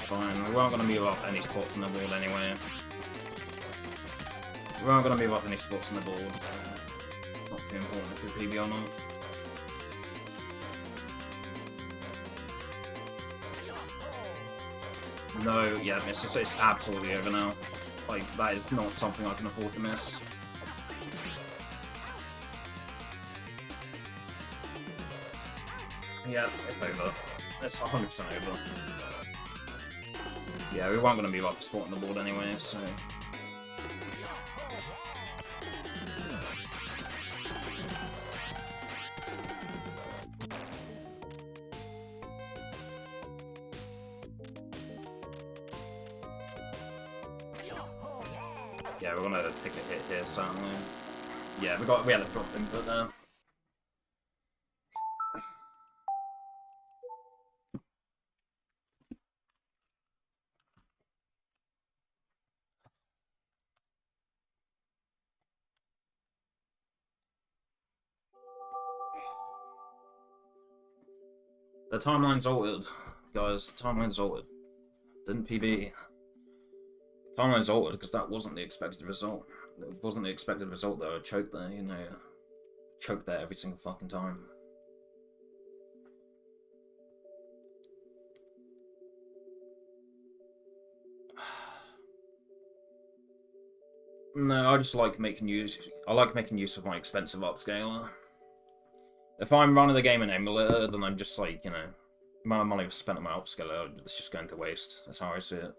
Fine, we aren't going to move up any spots on the board anyway. We aren't going to move up any spots on the board. Not too important if you're PB or not. No, yeah, it's absolutely over now. Like, that is not something I can afford to miss. Yeah, it's over. It's 100% over. Yeah, we weren't going to move up a spot on the board anyway, so... Yeah, we're gonna take a hit here, certainly. Yeah, we had a drop input there. The timeline's altered, guys. The timeline's altered. Didn't PB. Timeline's altered because that wasn't the expected result. It wasn't the expected result though. I choked there, you know. Choked there every single fucking time. No, I just like making use. I like making use of my expensive upscaler. If I'm running the game in emulator, then I'm just like, you know, the amount of money I've spent on my upscaler, it's just going to waste. That's how I see it.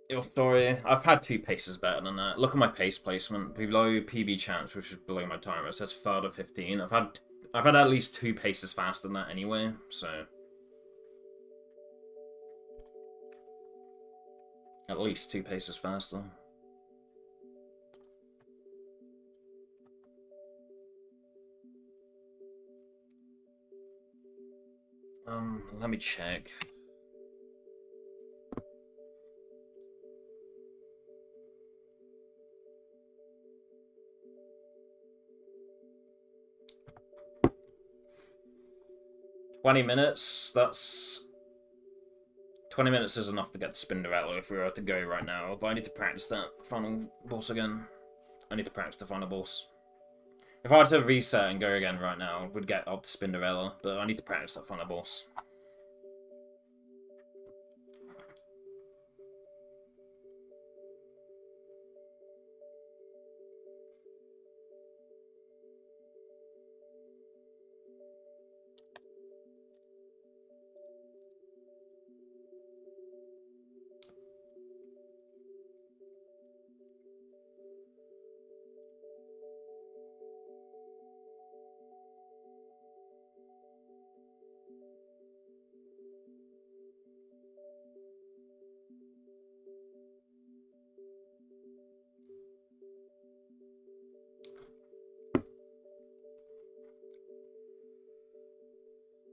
Your story. I've had 2 paces better than that. Look at my pace placement. Below PB champs, which is below my timer. It says 3rd of 15. I've had at least 2 paces faster than that anyway, so at least 2 paces faster. Let me check. That's 20 minutes is enough to get Spinderella if we were to go right now, but I need to practice that final boss again. I need to practice the final boss. If I had to reset and go again right now, I would get up to Spinderella, but I need to practice that final boss.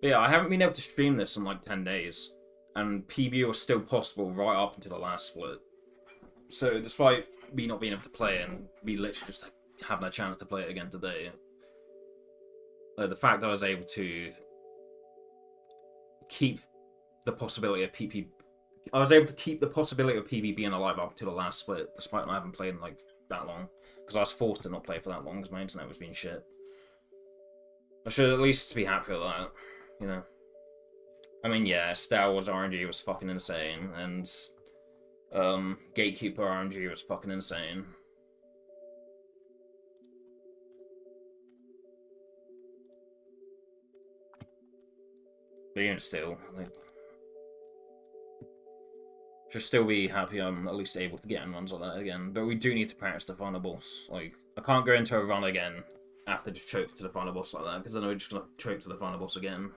But yeah, I haven't been able to stream this in like 10 days, and PB was still possible right up until the last split. So despite me not being able to play it and me literally just having a chance to play it again today, the fact that I was able to keep the possibility of PP... I was able to keep the possibility of PB being alive up until the last split, despite I haven't played in like that long. Because I was forced to not play for that long because my internet was being shit. I should at least be happy with that. You know, I mean, yeah, Star Wars RNG was fucking insane, and Gatekeeper RNG was fucking insane. But even still, like, should still be happy I'm at least able to get in runs like that again. But we do need to practice the final boss. Like, I can't go into a run again after just choke to the final boss like that, because then we're just gonna choke to the final boss again.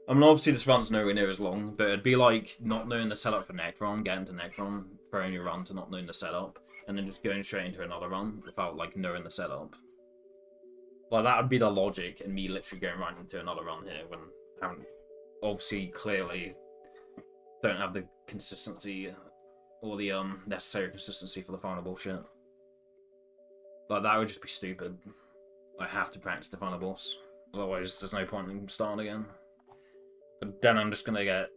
I mean, obviously this run's nowhere near as long, but it'd be like not knowing the setup for Necron, getting to Necron, throwing your run to not knowing the setup, and then just going straight into another run without, like, knowing the setup. Like, that would be the logic in me literally going right into another run here when I haven't, obviously, clearly don't have the consistency or the necessary consistency for the final bullshit. Like, that would just be stupid. I have to practice the final boss, otherwise there's no point in starting again. But then I'm just gonna get...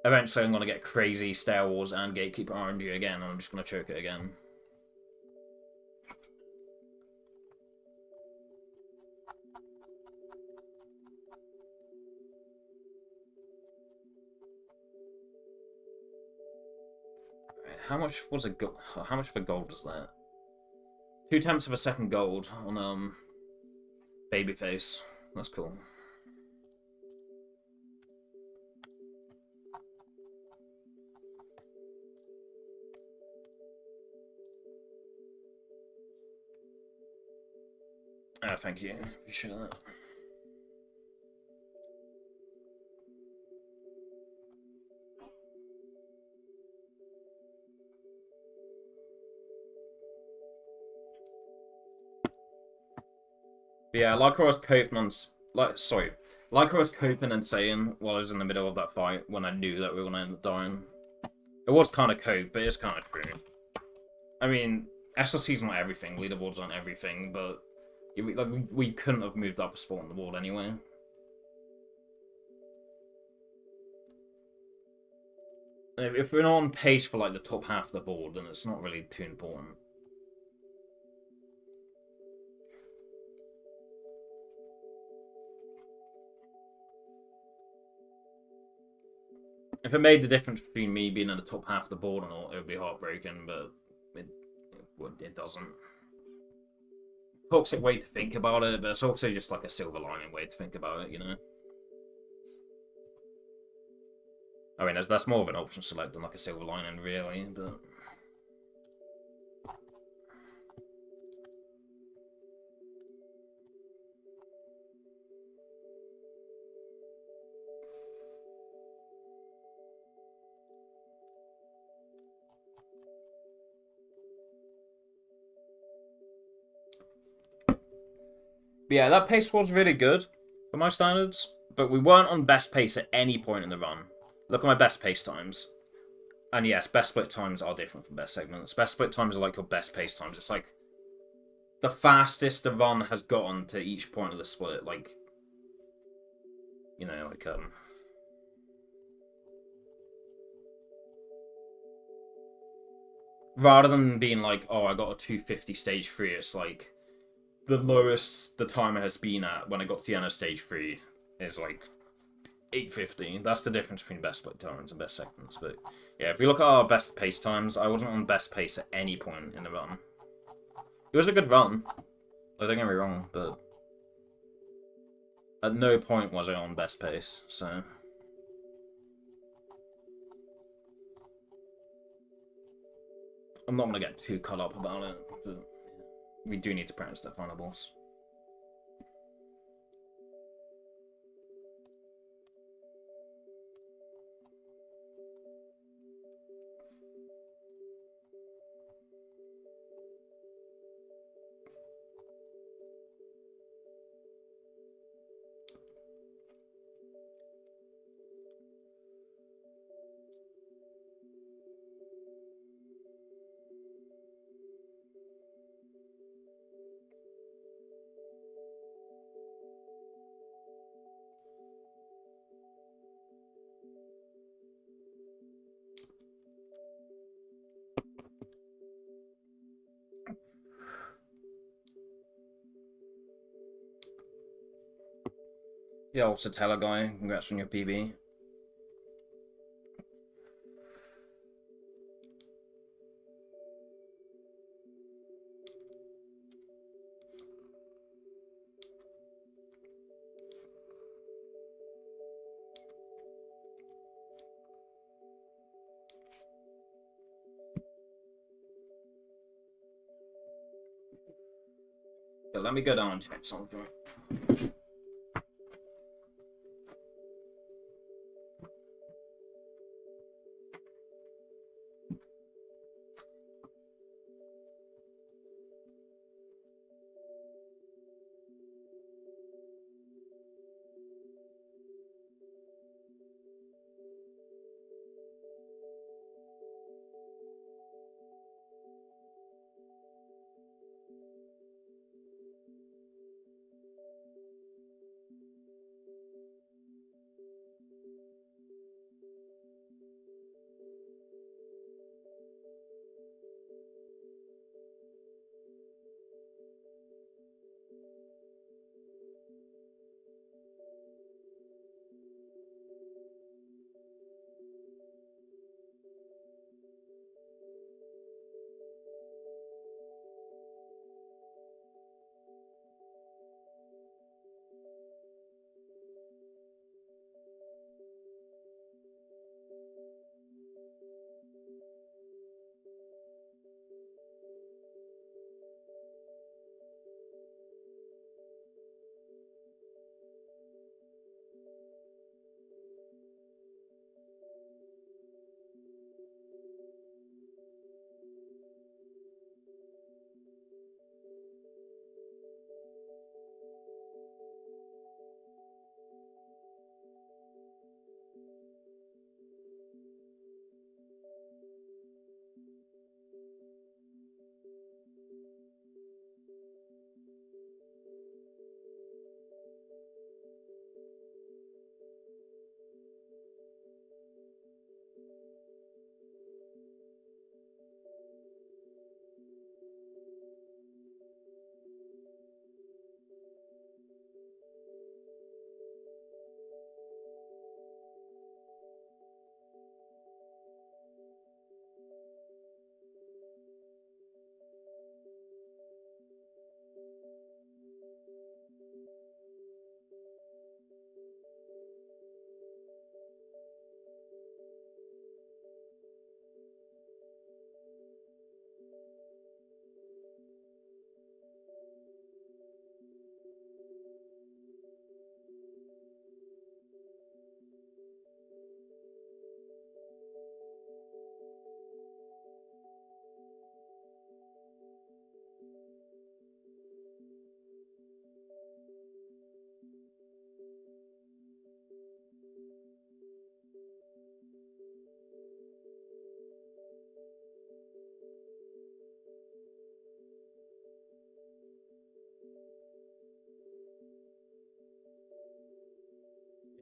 Eventually I'm gonna get crazy Star Wars and Gatekeeper RNG again, and I'm just gonna choke it again. How much was a gold? How much of a gold is that? 2/10 of a second gold on Babyface. That's cool. Thank you. Appreciate that. But yeah, like I was coping on... Like I was coping and saying while I was in the middle of that fight when I knew that we were going to end up dying. It was kind of cope, but it's kind of true. I mean, SLC's not everything, leaderboards aren't everything, but... we couldn't have moved up a spot on the board anyway. If we're not on pace for like the top half of the board, then it's not really too important. If it made the difference between me being in the top half of the board or not, it would be heartbreaking, but it doesn't. Toxic way to think about it, but it's also just like a silver lining way to think about it, you know? I mean, that's more of an option select than like a silver lining, really, but... But yeah, that pace was really good for my standards, but we weren't on best pace at any point in the run. Look at my best pace times. And yes, best split times are different from best segments. Best split times are like your best pace times. It's like the fastest the run has gotten to each point of the split. Like, you know, like, Rather than being like, oh, I got a 250 stage 3, it's like the lowest the timer has been at when I got to the end of stage 3 is like 850. That's the difference between best split times and best seconds. But yeah, if we look at our best pace times, I wasn't on best pace at any point in the run. It was a good run. Don't get me wrong, but at no point was I on best pace, so... I'm not going to get too caught up about it, but we do need to practice that final boss. Yeah, also Teller guy, congrats on your PB. Yeah, let me go down and check something.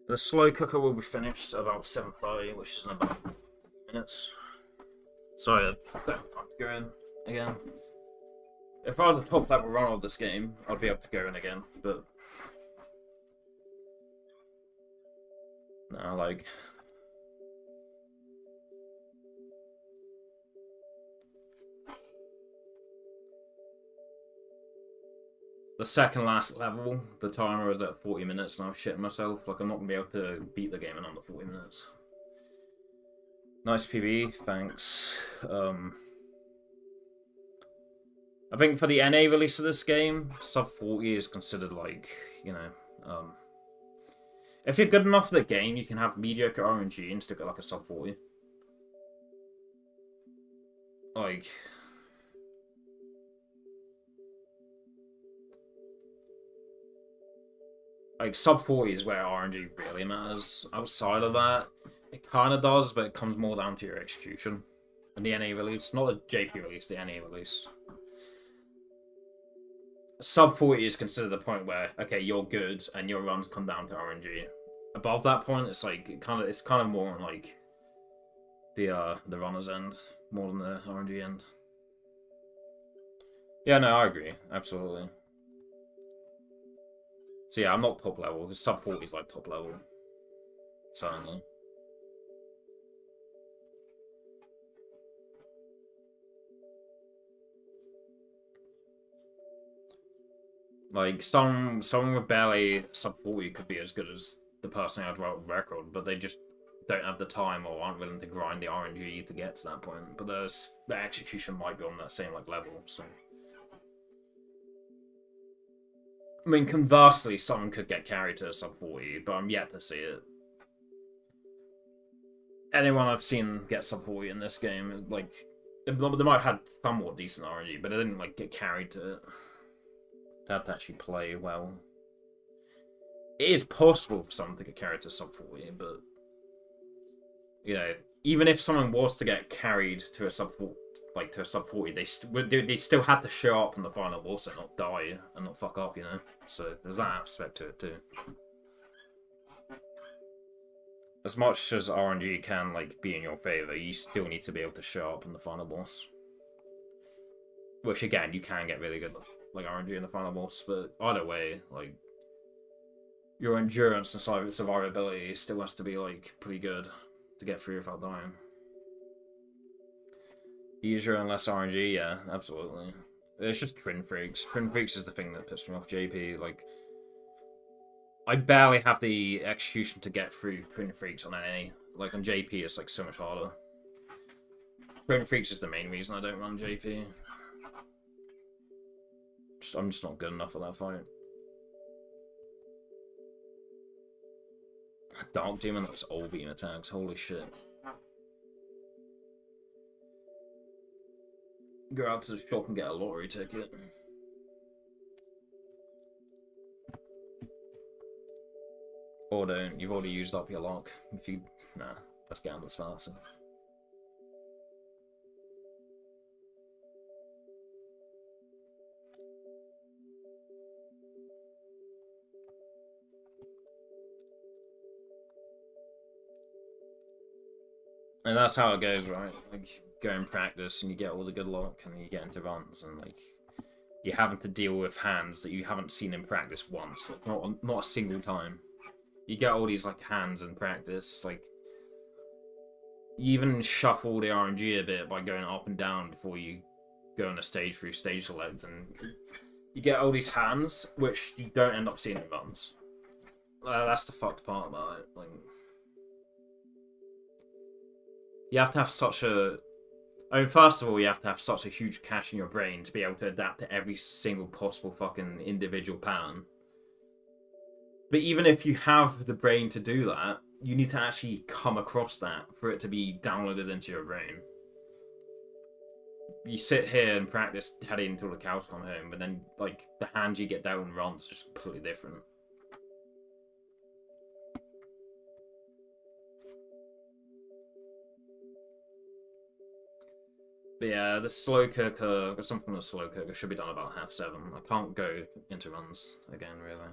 The slow cooker will be finished about 7:30, which is in about minutes. Sorry, I don't have time to go in again. If I was a top level runner of this game, I'd be able to go in again, but no, like the second last level, the timer was at 40 minutes and I was shitting myself. Like, I'm not going to be able to beat the game in under 40 minutes. Nice PB, thanks. I think for the NA release of this game, sub 40 is considered like, you know, if you're good enough for the game, you can have mediocre RNG and still get like a sub 40. Like sub 40 is where RNG really matters. Outside of that, it kind of does, but it comes more down to your execution. And the NA release, not the JP release, the NA release. Sub 40 is considered the point where, okay, you're good and your runs come down to RNG. Above that point, it's like it's kind of more on like the runner's end more than the RNG end. Yeah, no, I agree, absolutely. So yeah, I'm not top level because sub 40 is like top level, certainly. Like someone with barely sub 40 could be as good as the person who had world record, but they just don't have the time or aren't willing to grind the RNG to get to that point. But the execution might be on that same like level. So, I mean, conversely, someone could get carried to sub 40, but I'm yet to see it. Anyone I've seen get sub 40 in this game, like they might have had somewhat decent RNG, but they didn't like get carried to it. They had to actually play well. It is possible for someone to get carried to sub 40, but you know, even if someone was to get carried to a sub 40, they still had to show up in the final boss and not die and not fuck up, you know. So there's that aspect to it too. As much as RNG can like be in your favor, you still need to be able to show up in the final boss. Which again, you can get really good like RNG in the final boss, but either way, like your endurance and survivability still has to be like pretty good to get through without dying. Easier and less RNG, yeah, absolutely. It's just Twin Freaks. Twin Freaks is the thing that pissed me off. JP, like, I barely have the execution to get through Twin Freaks on NA. Like on JP, it's like so much harder. Twin Freaks is the main reason I don't run JP. I'm just not good enough for that fight. Dark Demon, that's all beam attacks. Holy shit. Go out to the shop and get a lottery ticket. Or don't. You've already used up your lock. If you... Nah, let's get on this faster. And that's how it goes, right? Like, you go in practice and you get all the good luck and you get into runs and, like, you're having to deal with hands that you haven't seen in practice once. Like, not a single time. You get all these, like, hands in practice, like, you even shuffle the RNG a bit by going up and down before you go on a stage through stage selects, and you get all these hands, which you don't end up seeing in runs. That's the fucked part about it. Like, you have to have such a... I mean, first of all, you have to have such a huge cache in your brain to be able to adapt to every single possible fucking individual pattern. But even if you have the brain to do that, you need to actually come across that for it to be downloaded into your brain. You sit here and practice Headdy until the cows come home, but then, like, the hands you get down and runs are just completely different. But yeah, the slow cooker, something with the slow cooker should be done about 7:30. I can't go into runs again, really.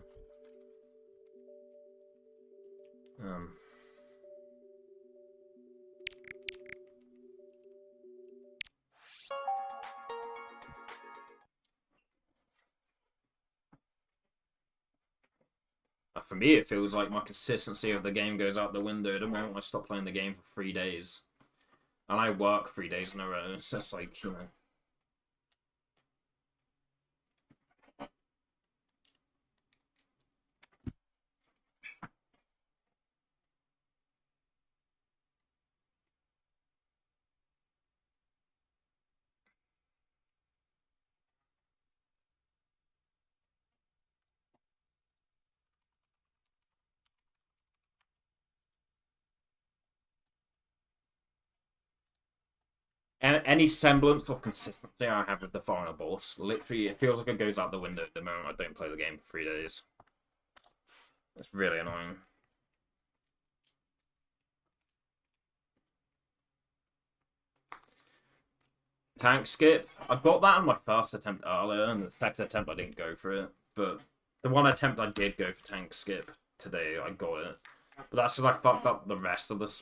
For me, it feels like my consistency of the game goes out the window the moment I stop playing the game for 3 days. And I work 3 days in a row, so it's like, you know. Any semblance of consistency I have with the final boss, literally, it feels like it goes out the window the moment I don't play the game for 3 days. It's really annoying. Tank skip. I got that on my first attempt earlier, and the second attempt I didn't go for it. But the one attempt I did go for tank skip today, I got it. But that's just like fucked up the rest of the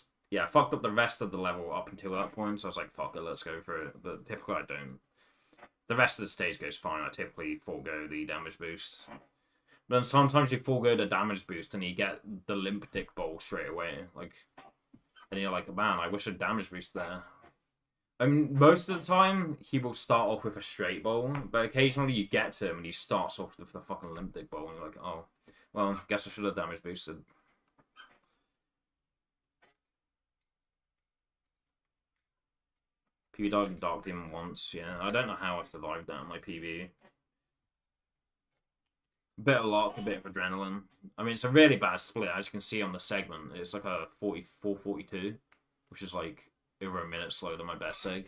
fucked up the rest of the level up until that point. So I was like, fuck it, let's go for it. But typically I don't. The rest of the stage goes fine. I typically forego the damage boost. But then sometimes you forego the damage boost and you get the limp dick bowl straight away. Like, and you're like, man, I wish a damage boost there. I mean, most of the time, he will start off with a straight bowl, but occasionally you get to him and he starts off with the fucking limp dick bowl, and you're like, oh, well, guess I should have damage boosted. PB died in Dark Demon once, yeah. I don't know how I survived that in my PB. A bit of luck, a bit of adrenaline. I mean, it's a really bad split, as you can see on the segment. It's like a 44-42, which is like over a minute slower than my best seg.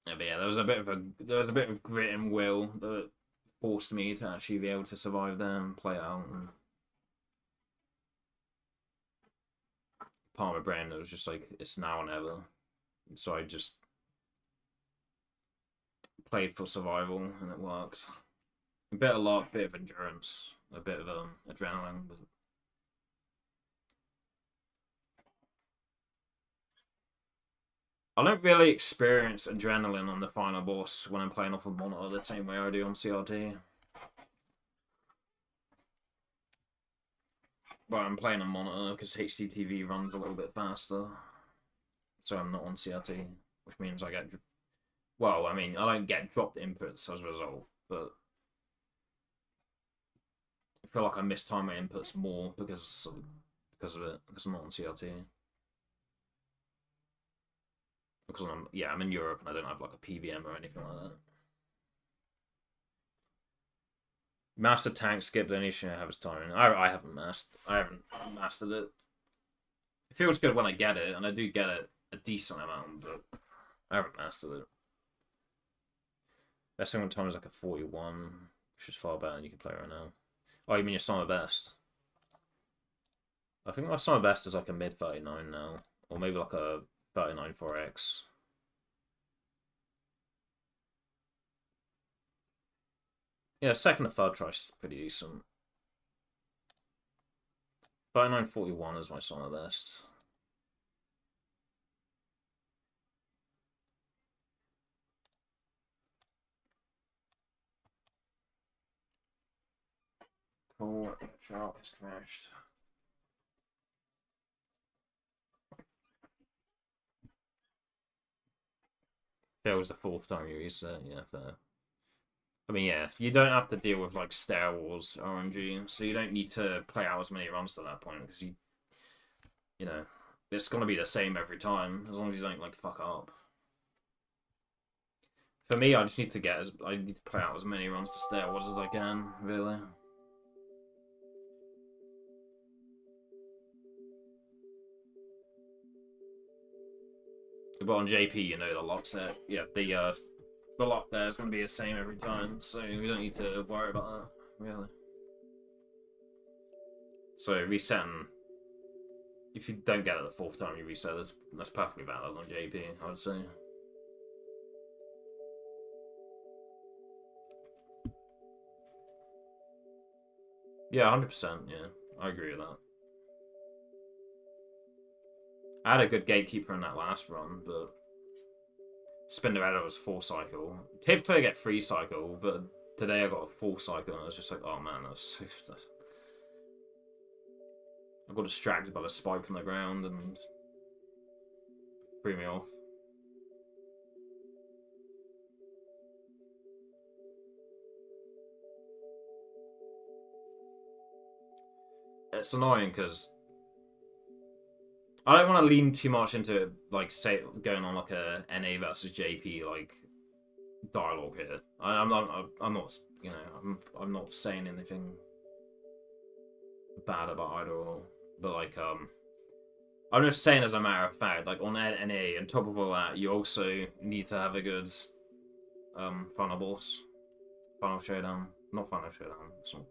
Yeah, but yeah, there was a bit of grit and will that forced me to actually be able to survive there and play it out. And part of my brain that was just like, it's now or never. So I just played for survival and it worked. A bit of luck, a bit of endurance, a bit of adrenaline. But I don't really experience adrenaline on the final boss when I'm playing off a monitor the same way I do on CRT. But I'm playing on monitor because HDTV runs a little bit faster. So I'm not on CRT, which means I get... Well, I mean, I don't get dropped inputs as a result, but I feel like I mistime my inputs more because of it, because I'm not on CRT. Because I'm in Europe and I don't have like a PVM or anything like that. Master tank skip, the only issue I have is timing. I haven't mastered it. It feels good when I get it, and I do get it a decent amount, but I haven't mastered it. Best thing on time is like a 41, which is far better than you can play right now. Oh, you mean your summer best? I think my summer best is like a mid 39 now, or maybe like a 39 4x. Yeah, second or third try is pretty decent. 39-41 is my summer best. Cool, shark is smashed. That was the fourth time you used it, yeah, fair. I mean, yeah, you don't have to deal with, like, Star Wars RNG, so you don't need to play out as many runs to that point, because you know, it's gonna be the same every time, as long as you don't, like, fuck up. For me, I just need to I need to play out as many runs to Star Wars as I can, really. But on JP, you know, the lock's there. Yeah, the lock there is going to be the same every time, so we don't need to worry about that, really. So resetting, if you don't get it the fourth time you reset, that's perfectly valid on JP, I would say. Yeah, 100%, yeah. I agree with that. I had a good gatekeeper in that last run, but Spinnerella was 4 cycle. Typically I get 3 cycle, but today I got a 4 cycle and I was just like, oh man, that was so stuff. I got distracted by the spike on the ground and threw me off. It's annoying because I don't want to lean too much into it, like, say, going on like a NA versus JP like dialogue here. I'm not, you know, I'm not saying anything bad about either or, but like, I'm just saying as a matter of fact, like on NA, on top of all that, you also need to have a good, final boss, final showdown, not final showdown. It's not.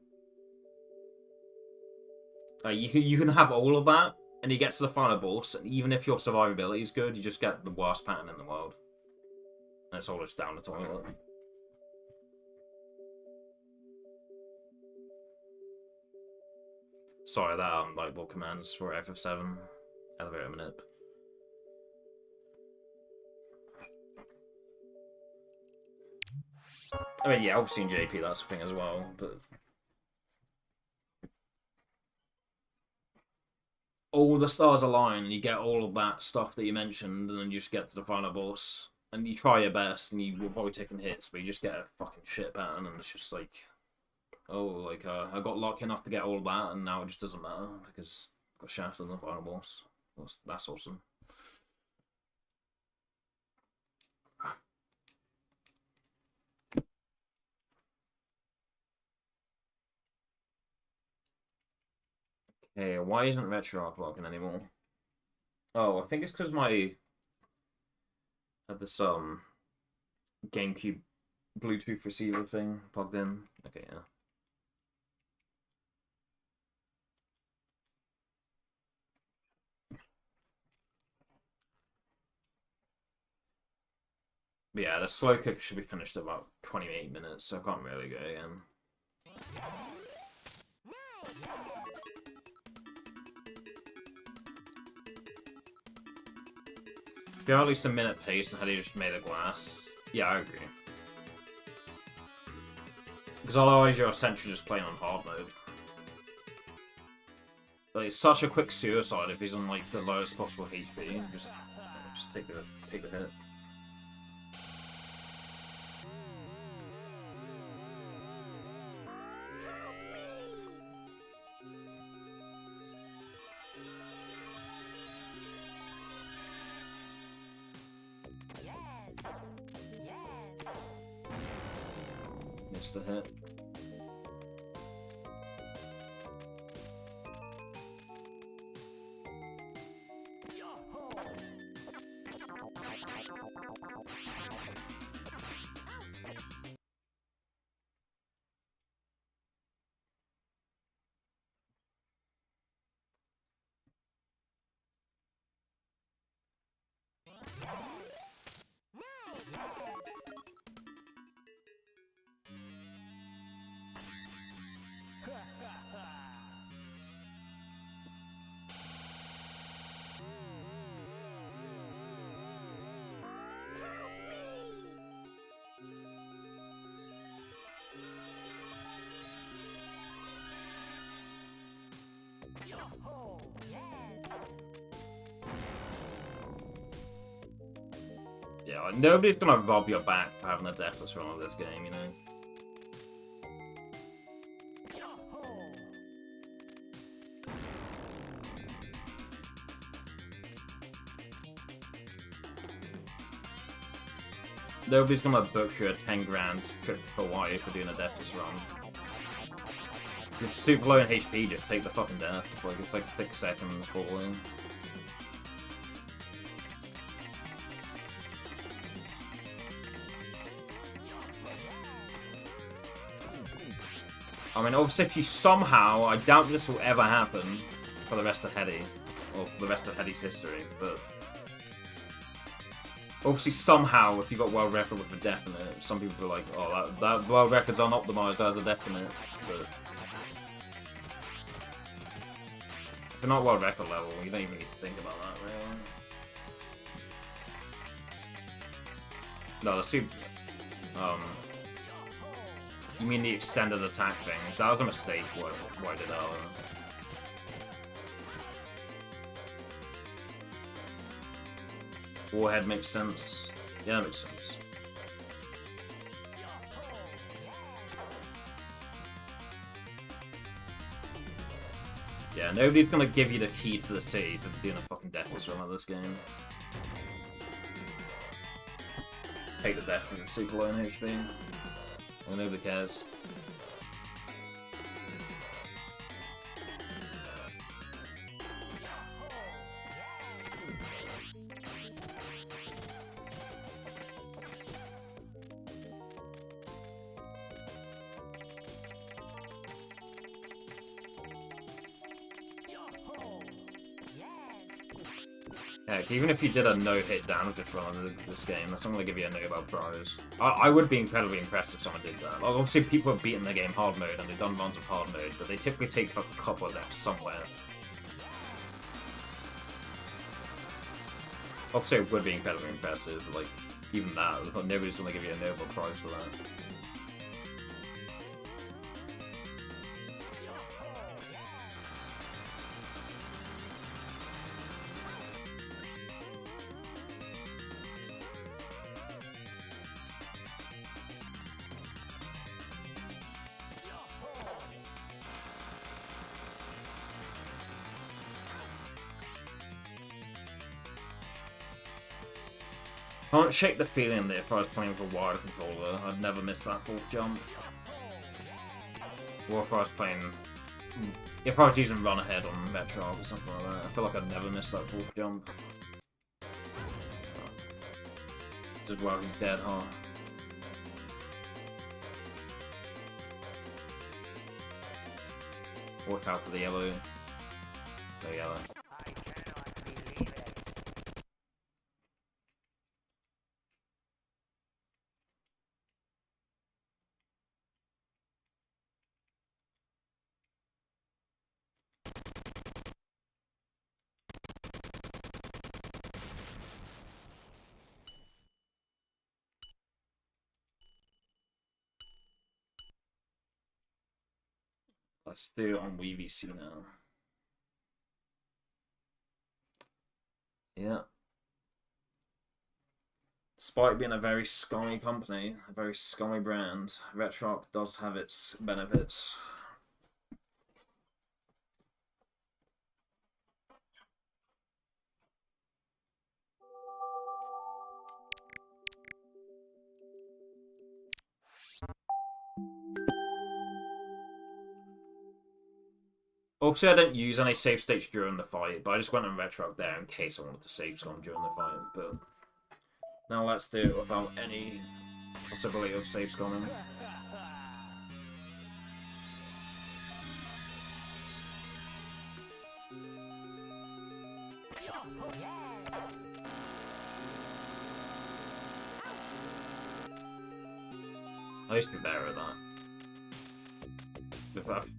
You can have all of that, and you get to the final boss, and even if your survivability is good, you just get the worst pattern in the world. And it's all just down the toilet. Sorry, that like what commands for FF7 elevator manip. I mean, yeah, obviously in JP that's a thing as well, but all the stars align and you get all of that stuff that you mentioned, and then you just get to the final boss and you try your best and you will probably take some hits, but you just get a fucking shit pattern and it's just like, oh, like I got lucky enough to get all of that and now it just doesn't matter because I got shafted in the final boss. That's awesome. Okay, why isn't RetroArch working anymore? Oh, I think it's because I had this GameCube Bluetooth receiver thing plugged in. Okay, yeah. But yeah, the slow cooker should be finished in about 28 minutes, so I can't really go again. If you have at least a minute pace and Headdy just made a glass, yeah, I agree. Because otherwise you're essentially just playing on hard mode. Like, it's such a quick suicide if he's on like the lowest possible HP. Just take the hit. Missed a hit. Yeah, like, nobody's gonna rob your back for having a deathless run of this game, you know? Nobody's gonna book you a 10 grand trip to Hawaii for doing a deathless run. You're super low in HP, just take the fucking death. Like, it's like 6 seconds falling. I mean, obviously, if you somehow, I doubt this will ever happen for the rest of Headdy, or for the rest of Headdy's history, but obviously, somehow, if you got world record with a definite, some people are like, oh, that world record's unoptimized as a definite, but If you're not world record level, you don't even need to think about that, really. No, the super... You mean the extended attack thing? That was a mistake, what I did earlier. Warhead makes sense. Yeah, that makes sense. Yeah, nobody's gonna give you the key to the city for doing a fucking deathless run of this game. Take the death from super low in HP. Well, nobody cares. Heck, even if you did a no-hit damage run on this game, that's not going to give you a Nobel Prize. I would be incredibly impressed if someone did that. Like, obviously, people have beaten the game hard mode, and they've done runs of hard mode, but they typically take like, a couple of deaths somewhere. Obviously, it would be incredibly impressive, but, like, even that, nobody's going to give you a Nobel Prize for that. I don't shake the feeling that if I was playing with a wired controller, I'd never miss that fourth jump. Or if I was playing... If I was using Run Ahead on Metro or something like that, I feel like I'd never miss that fourth jump. This is why he's dead, huh? Watch out for the yellow. The yellow. I cannot believe it. Let's do it on WeVC now. Yeah. Despite being a very scummy company, a very scummy brand, RetroArch does have its benefits. Obviously, I don't use any save states during the fight, but I just went on RetroArch there in case I wanted to save some during the fight. But now let's do it without any possibility of save scumming. I used to be better at that.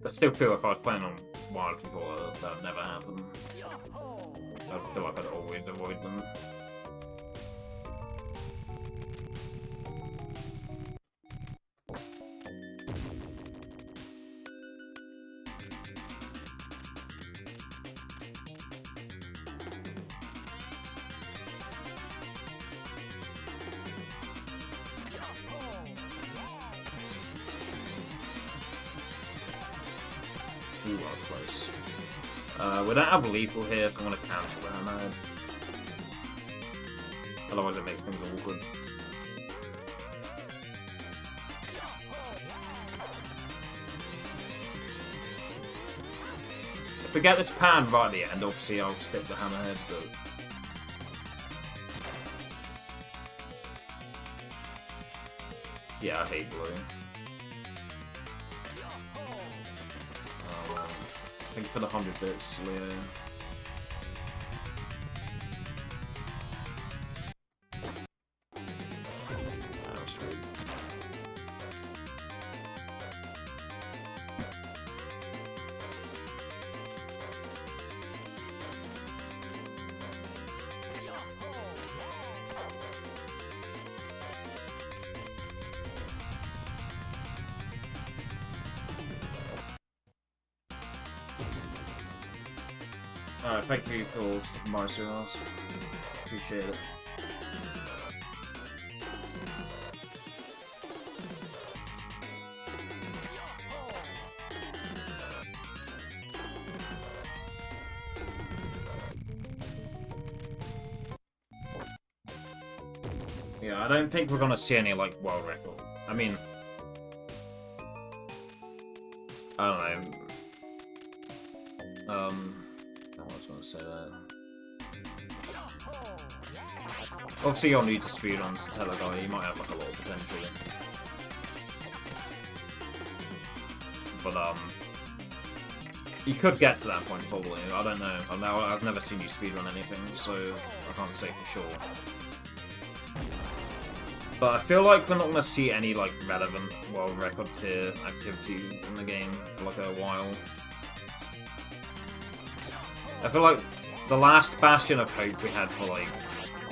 I still feel if I was playing on wild controller, that would never happen. I feel like I'd always avoid them. Ooh, well close. We don't have lethal here, so I'm going to cancel that now. Otherwise it makes things awkward. If we get this pan right at the end, obviously I'll stick the hammerhead, but... Yeah, I hate blue. Thank you for the 100 bits, Leo. That was sweet. Alright, thank you for stopping by, Suras. Appreciate it. Yeah, I don't think we're gonna see any, like, world record. I mean... I don't know. I was gonna say that. Obviously, you'll need to speedruns to tell a guy you might have, like, a lot of potential. But, you could get to that point, probably. I don't know. I've never seen you speedrun anything, so I can't say for sure. But I feel like we're not going to see any, like, relevant world record tier activity in the game for, like, a while. I feel like the last bastion of hope we had for, like,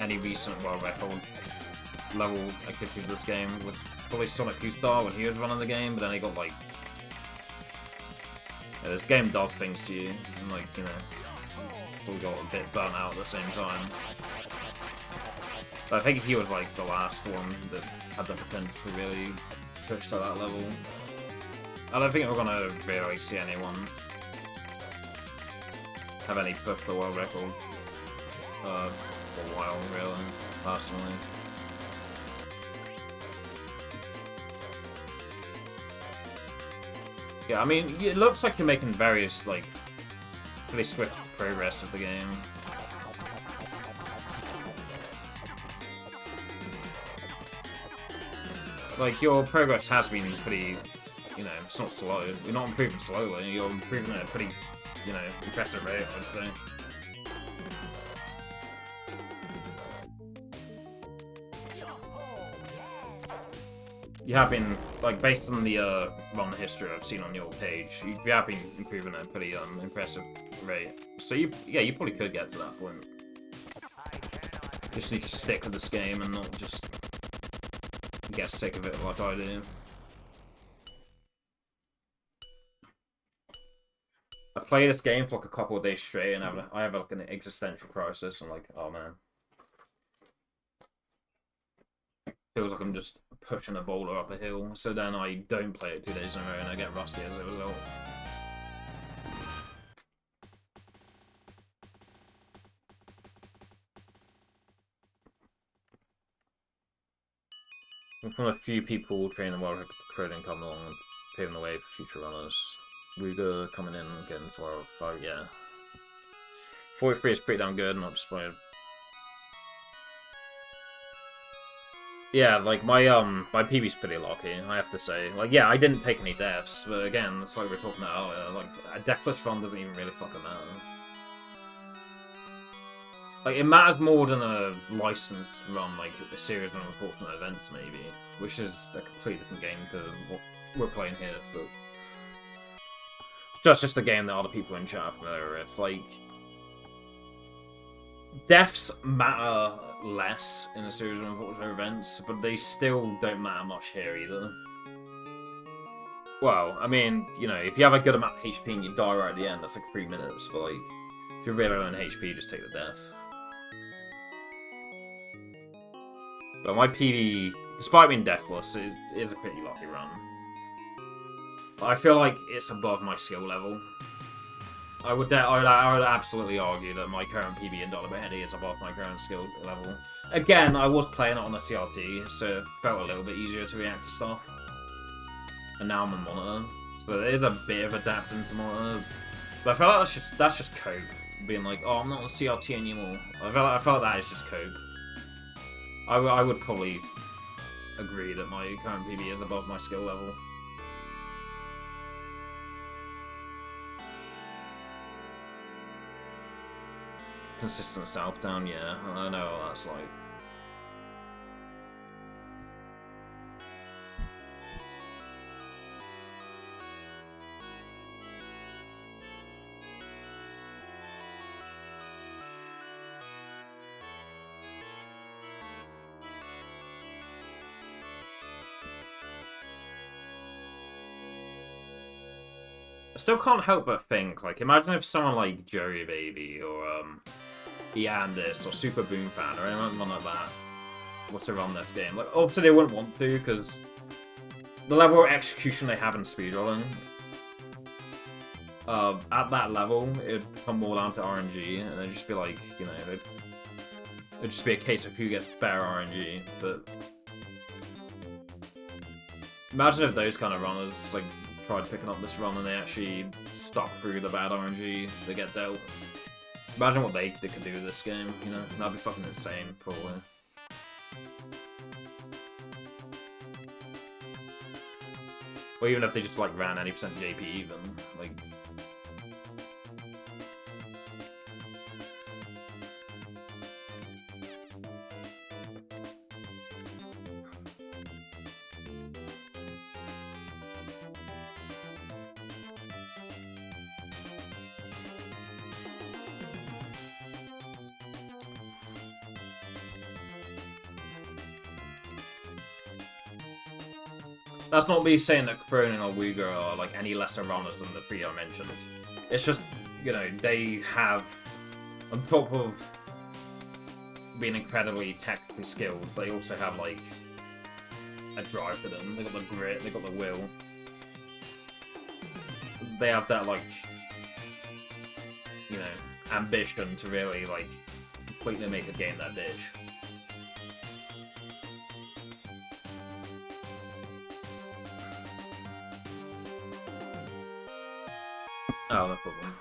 any recent world record level activity of this game was probably Sonic Q-Star when he was running the game, but then he got, like... Yeah, this game does things to you, and, like, you know, probably got a bit burnt out at the same time. But I think he was, like, the last one that had the potential to really push to that level. I don't think we're gonna really see anyone have any push for world record for a while, really, personally. Yeah, I mean, it looks like you're making various, like, pretty swift progress with the game. Like, your progress has been pretty, you know, it's not slow. You're not improving slowly, you're improving at a pretty, you know, impressive rate, I'd say. You have been, like, based on the run history I've seen on your page, you have been improving at a pretty impressive rate. So you probably could get to that point. Just need to stick with this game and not just get sick of it like I do. I play this game for like a couple of days straight and I have like an existential crisis. I'm like, oh man. Feels like I'm just pushing a boulder up a hill, so then I don't play it 2 days in a row and I get rusty as a result. From a few people training the world coding coming along and paving the way for future runners. Ruger coming in again for 5, yeah. 43 is pretty damn good, not disappointed. Yeah, like my PB's pretty lucky, I have to say. Like, yeah, I didn't take any deaths, but again, it's like we were talking about earlier, like a deathless run doesn't even really fucking matter. Like, it matters more than a licensed run, like a series of unfortunate events, maybe, which is a completely different game to what we're playing here. But just a game that other people in chat are familiar with. Like, deaths matter less in a series of unfortunate events, but they still don't matter much here either. Well, I mean, you know, if you have a good amount of HP and you die right at the end, that's like 3 minutes. But like, if you're really low on HP, just take the death. But my PB, despite being deathless, it is a pretty lucky run. I feel like it's above my skill level. I would absolutely argue that my current PB in Dynamite Headdy is above my current skill level. Again, I was playing it on a CRT, so it felt a little bit easier to react to stuff. And now I'm on monitor, so there is a bit of adapting to monitor. But I feel like that's just cope, being like, oh, I'm not on CRT anymore. I feel like that is just cope. I would probably agree that my current PB is above my skill level. Consistent Southtown, yeah, I know what that's like. still can't help but think, like, imagine if someone like Joey Baby or Eandis or Super Boom Fan or anyone like that was to run this game. Like, obviously they wouldn't want to because the level of execution they have in speedrunning, at that level, it'd come more down to RNG, and it'd just be like, you know, it'd just be a case of who gets better RNG. But imagine if those kind of runners like tried picking up this run and they actually stuck through the bad RNG they get dealt. Imagine what they could do with this game, you know? That'd be fucking insane, probably. Or even if they just like ran 90% JP even, like. That's not me saying that Cronin or Uyghur are like any lesser runners than the three I mentioned. It's just, you know, they have, on top of being incredibly technically skilled, they also have like a drive to them. They got the grit, they got the will. They have that like, you know, ambition to really like completely make a game that bitch. Oh, no problem.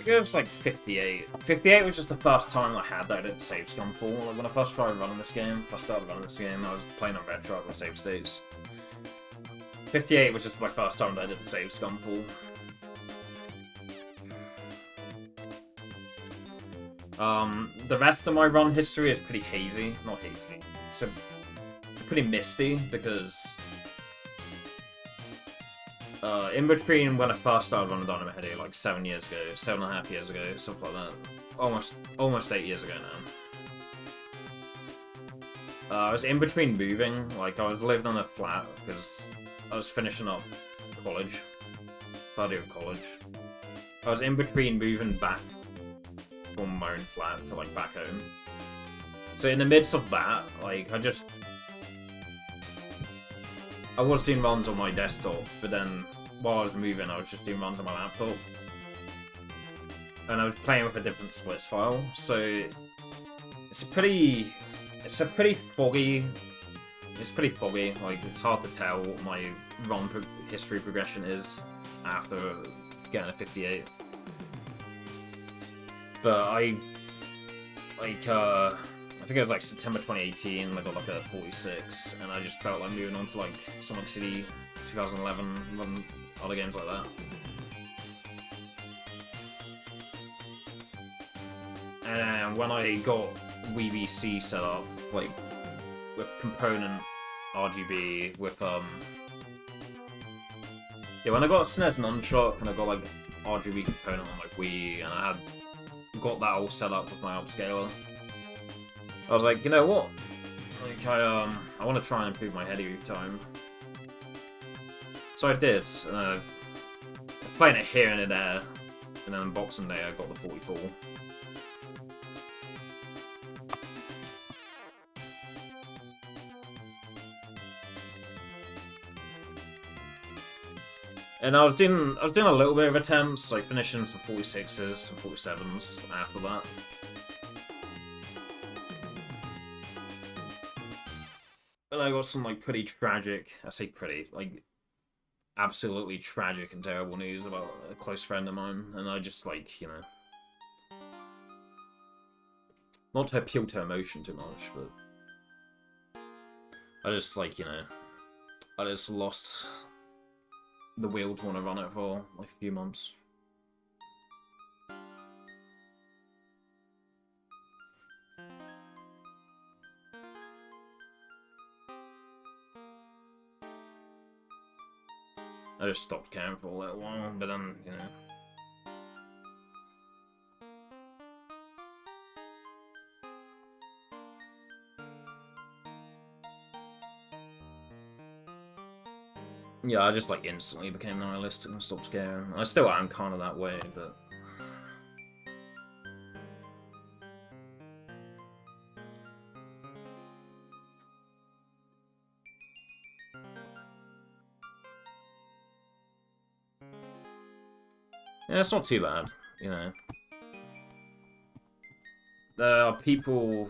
It was like 58. 58 was just the first time I had that I didn't save Scumfall. Like when I first started running this game, I was playing on retro with save states. 58 was just my first time that I didn't save Scumfall. The rest of my run history is pretty hazy. Not hazy. It's pretty misty because in between when I first started running Dynamite Headdy, like 7.5 years ago, something like that. Almost 8 years ago now. I was in between moving, like I was living on a flat because I was finishing up college. Third year of college. I was in between moving back from my own flat to like back home. So in the midst of that, like I was doing runs on my desktop, but then while I was moving, I was just doing runs on my laptop. And I was playing with a different splice file, so it's a pretty foggy It's pretty foggy, like, it's hard to tell what my history progression is after getting a 58. But I think it was like September 2018, I got like a 46, and I just felt like moving on to like Sonic City 2011 and other games like that. And when I got WeVC set up, like, with component RGB, with, yeah, when I got SNES Nunchuck, and I got, like, RGB component on my Wii, and I had got that all set up with my upscaler, I was like, you know what? Like, I want to try and improve my Headdy time. So I did, playing it here and there, and then on Boxing Day I got the 44. And I was doing a little bit of attempts, like finishing some 46s and 47s after that. And I got some like pretty tragic, I say pretty, like absolutely tragic and terrible news about a close friend of mine, and I just like, you know, not to appeal to emotion too much, but I just like, you know, I just lost the will to want to run it for like a few months. I just stopped caring for a little while, but then, you know. Yeah, I just like instantly became nihilistic and stopped caring. I still am kind of that way, but yeah, it's not too bad, you know. There are people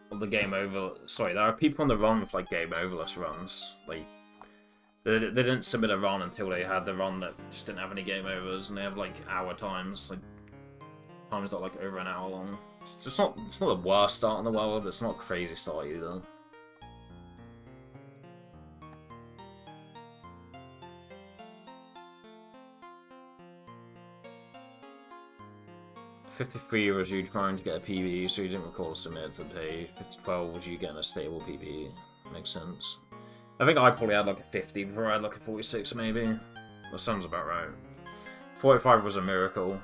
on the game over. Sorry, there are people on the run with like game overless runs. Like they didn't submit a run until they had the run that just didn't have any game overs, and they have like hour times, like times that like over an hour long. So it's not the worst start in the world, but it's not a crazy start either. €53 was you trying to get a PB, so you didn't recall submit to the page. 12 was you getting a stable PB. Makes sense. I think I probably had like a 50 before I had like a 46 maybe. That sounds about right. 45 was a miracle.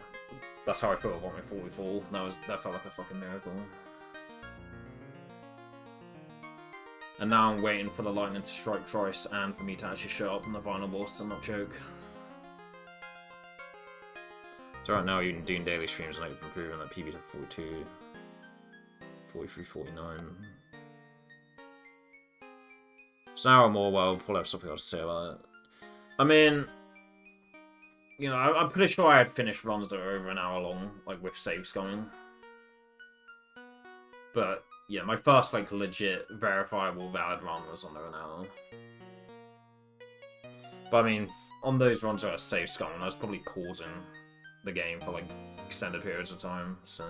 That's how I felt about my 44. That felt like a fucking miracle. And now I'm waiting for the lightning to strike twice and for me to actually show up on the final boss and not choke. So right now you're doing daily streams and I've improving that PB to 42, 43, 49. So now I'm more well, probably have something else to say about it. I mean, you know, I'm pretty sure I had finished runs that were over an hour long, like with saves going. But yeah, my first like legit verifiable valid run was under an hour. But I mean, on those runs where I saved scum, I was probably pausing the game for like extended periods of time, so.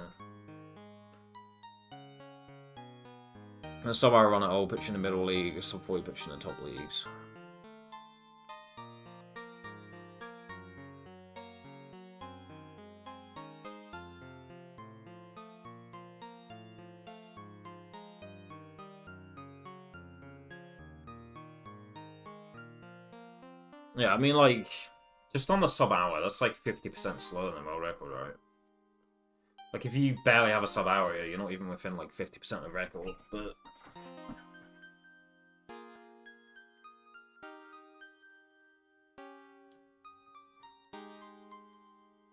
And some I run at all, pitch in the middle league, some probably pitch in the top leagues. Yeah, I mean, like, just on the sub-hour, that's like 50% slower than the world record, right? Like, if you barely have a sub-hour, you're not even within, like, 50% of the record, but...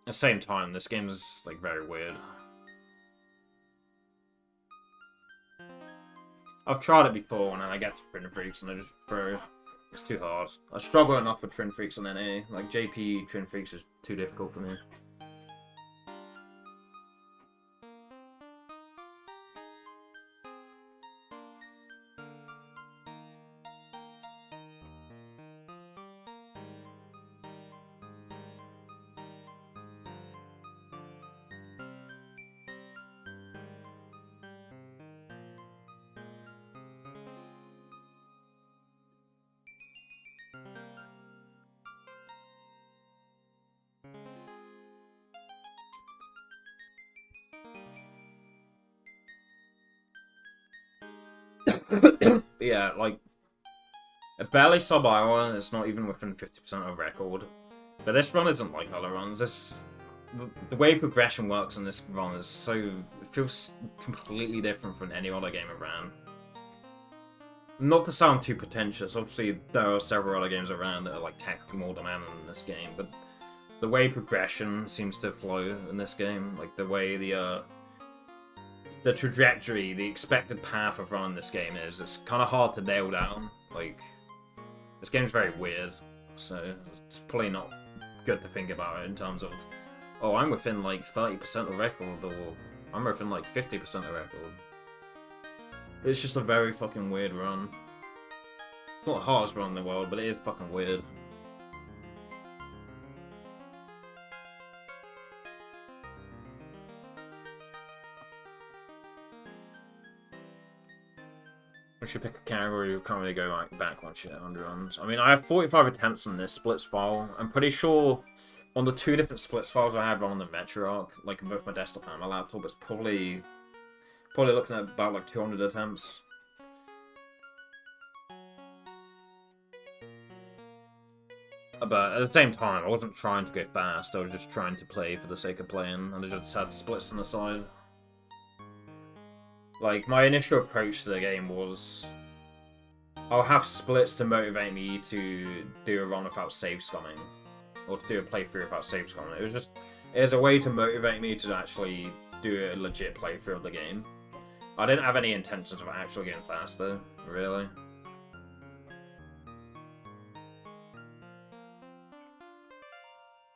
At the same time, this game is, like, very weird. I've tried it before, and then I get to Twin Freaks, and I just throw. It's too hard. I struggle enough with Twin Freaks on NA. Like, JP Twin Freaks is too difficult for me. Yeah, like, barely sub-hour, it's not even within 50% of record. But this run isn't like other runs. The way progression works in this run is so... It feels completely different from any other game I've ran. Not to sound too pretentious, obviously there are several other games around that are like technically more demanding than this game, but the way progression seems to flow in this game, like the way the trajectory, the expected path of running this game is, it's kind of hard to nail down. Like, this game's very weird, so it's probably not good to think about it in terms of, oh, I'm within like 30% of record, or I'm within like 50% of record. It's just a very fucking weird run. It's not the hardest run in the world, but it is fucking weird. I should pick a category. You can't really go back once you hit 100 runs. I mean, I have 45 attempts on this splits file. I'm pretty sure on the 2 different splits files I have on the Metro Arc, like both my desktop and my laptop, it's probably looking at about like 200 attempts. But at the same time, I wasn't trying to go fast, I was just trying to play for the sake of playing, and I just had splits on the side. Like, my initial approach to the game was, I'll have splits to motivate me to do a run without save scumming, or to do a playthrough without save scumming. It was a way to motivate me to actually do a legit playthrough of the game. I didn't have any intentions of actually getting faster, really.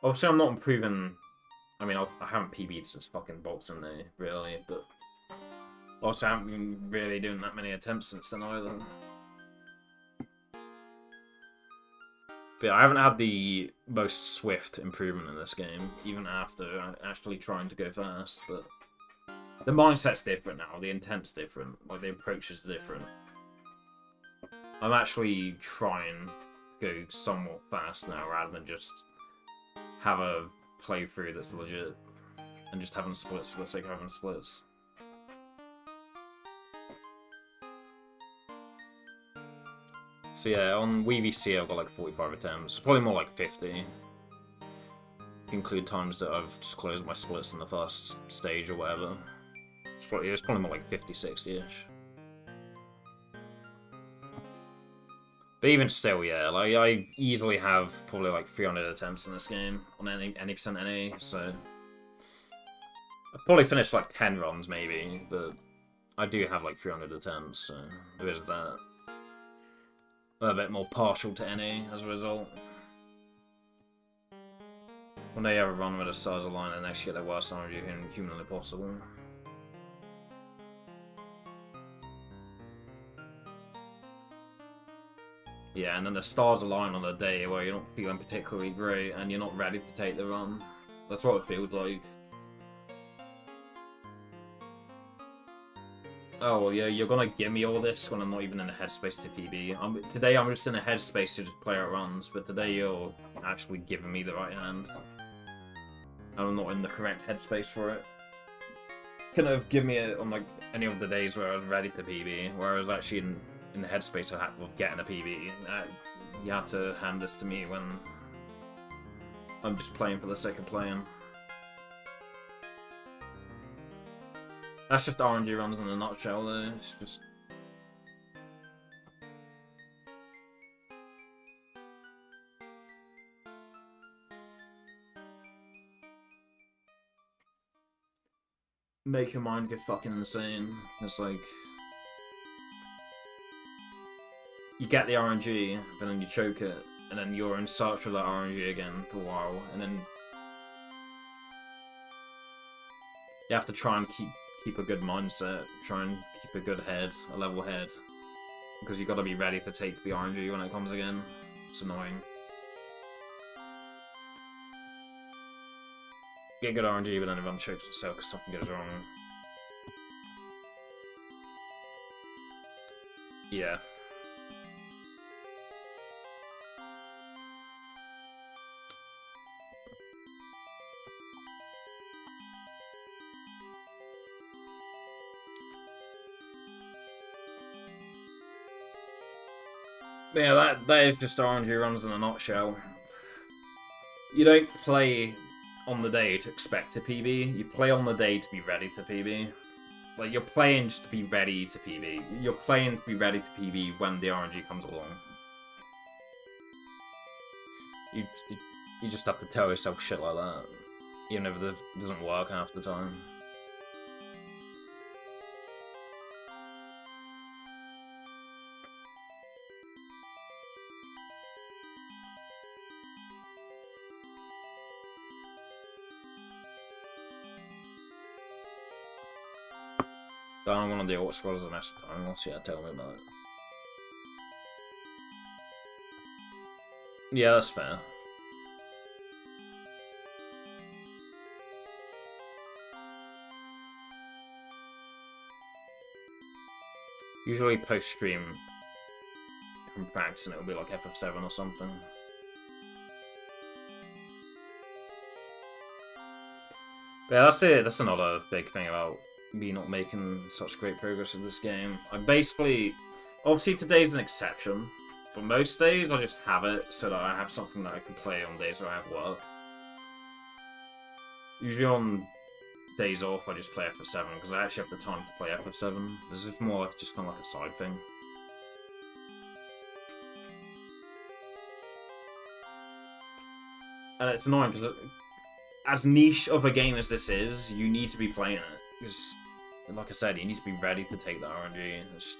Obviously, I'm not improving. I mean, I haven't PB'd since fucking boxing day, really, but also I haven't been really doing that many attempts since then either. But yeah, I haven't had the most swift improvement in this game, even after actually trying to go fast, but the mindset's different now, the intent's different, like the approach is different. I'm actually trying to go somewhat fast now rather than just have a playthrough that's legit and just having splits for the sake of having splits. So yeah, on WeVC I've got like 45 attempts, probably more like 50. Include times that I've just closed my splits in the first stage or whatever. It's probably more like 50, 60-ish. But even still, yeah, like I easily have probably like 300 attempts in this game on any percent NA, so I've probably finished like 10 runs maybe, but I do have like 300 attempts, so there is that. A bit more partial to NA as a result. One day you have a run where the stars align and next you get the worst RNG humanly possible. Yeah, and then the stars align on a day where you're not feeling particularly great and you're not ready to take the run. That's what it feels like. Oh, well, yeah, you're gonna give me all this when I'm not even in a headspace to PB. Today I'm just in a headspace to just play out runs, but today you're actually giving me the right hand. And I'm not in the correct headspace for it. Couldn't have given me it on like any of the days where I was ready to PB, where I was actually in the headspace of getting a PB. You have to hand this to me when I'm just playing for the sake of playing. That's just RNG runs in a nutshell, though. It's just... make your mind get fucking insane. It's like... you get the RNG, but then you choke it, and then you're in search of that RNG again for a while, and then... you have to try and keep a good mindset, try and keep a good head, a level head. Because you gotta be ready to take the RNG when it comes again. It's annoying. Get good RNG, but then everyone chokes itself because something goes wrong. Yeah. But yeah, that is just RNG runs in a nutshell. You don't play on the day to expect to PB. You play on the day to be ready to PB. Like, you're playing just to be ready to PB. You're playing to be ready to PB when the RNG comes along. You just have to tell yourself shit like that. Even if it doesn't work half the time. I don't want to do what scrolls the next time, unless you tell me about it. Yeah, that's fair. Usually post-stream, from practicing, it'll be like FF7 or something. But yeah, that's it. That's another big thing about me not making such great progress with this game. I basically... Obviously, today's an exception. For most days, I just have it so that I have something that I can play on days where I have work. Usually on days off, I just play FF7 because I actually have the time to play FF7. This is more like just kind of like a side thing. And it's annoying because as niche of a game as this is, you need to be playing it. Because, like I said, you need to be ready to take the RNG. It's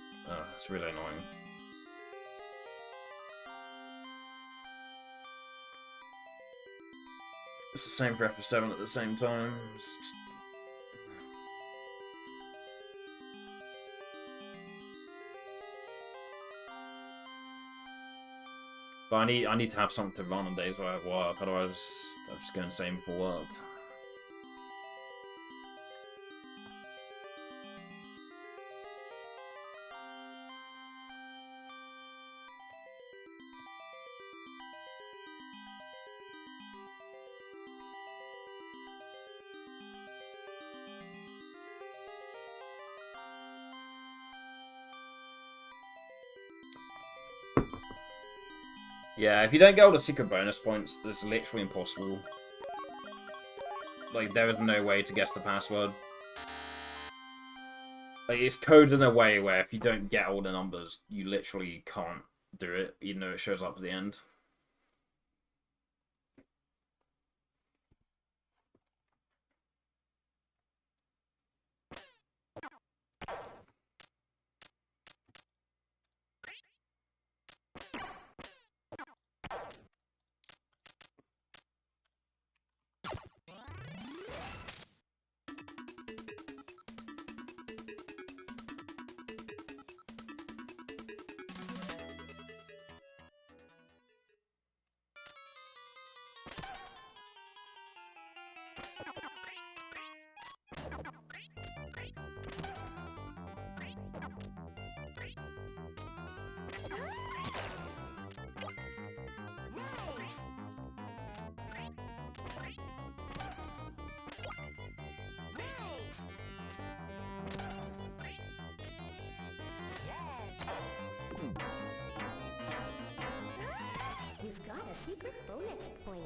really annoying. It's the same for FF7 at the same time. But I need to have something to run on days where I have work, otherwise I'm just going insane for work. Yeah, if you don't get all the secret bonus points, it's literally impossible. Like, there is no way to guess the password. Like, it's coded in a way where if you don't get all the numbers, you literally can't do it, even though it shows up at the end. You've got a secret bonus point.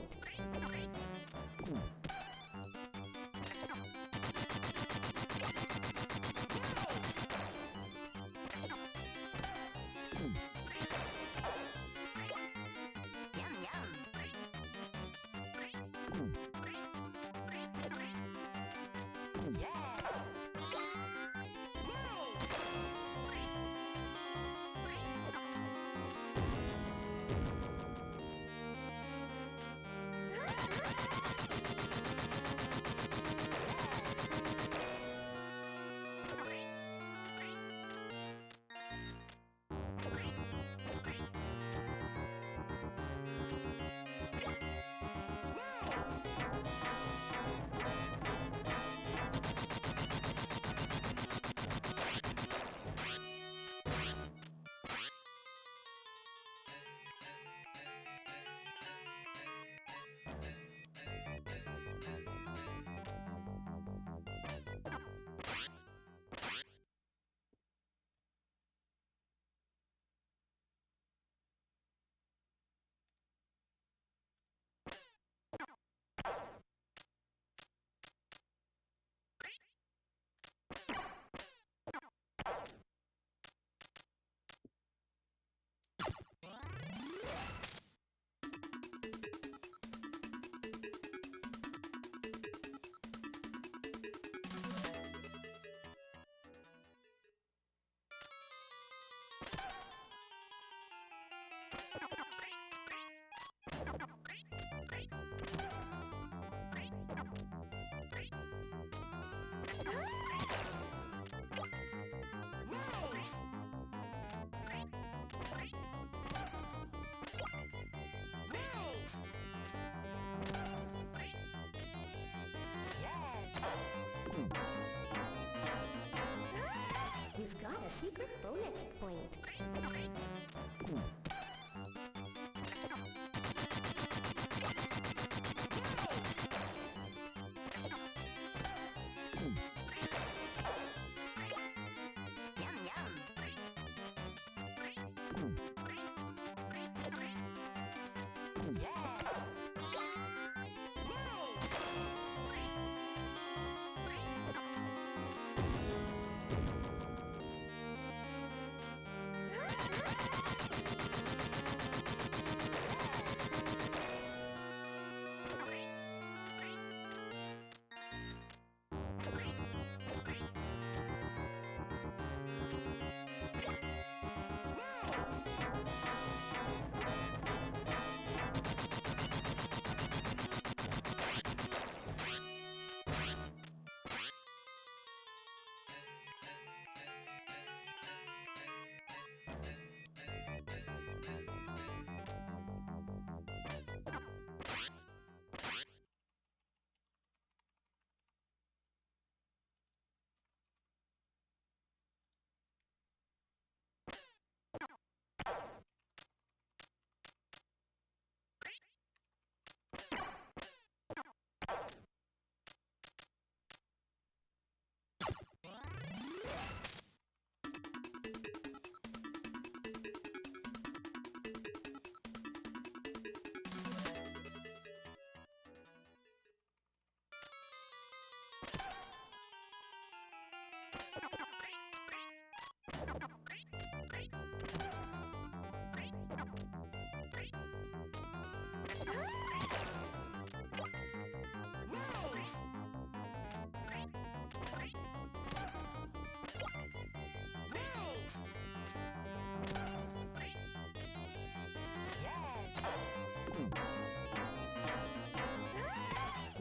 point.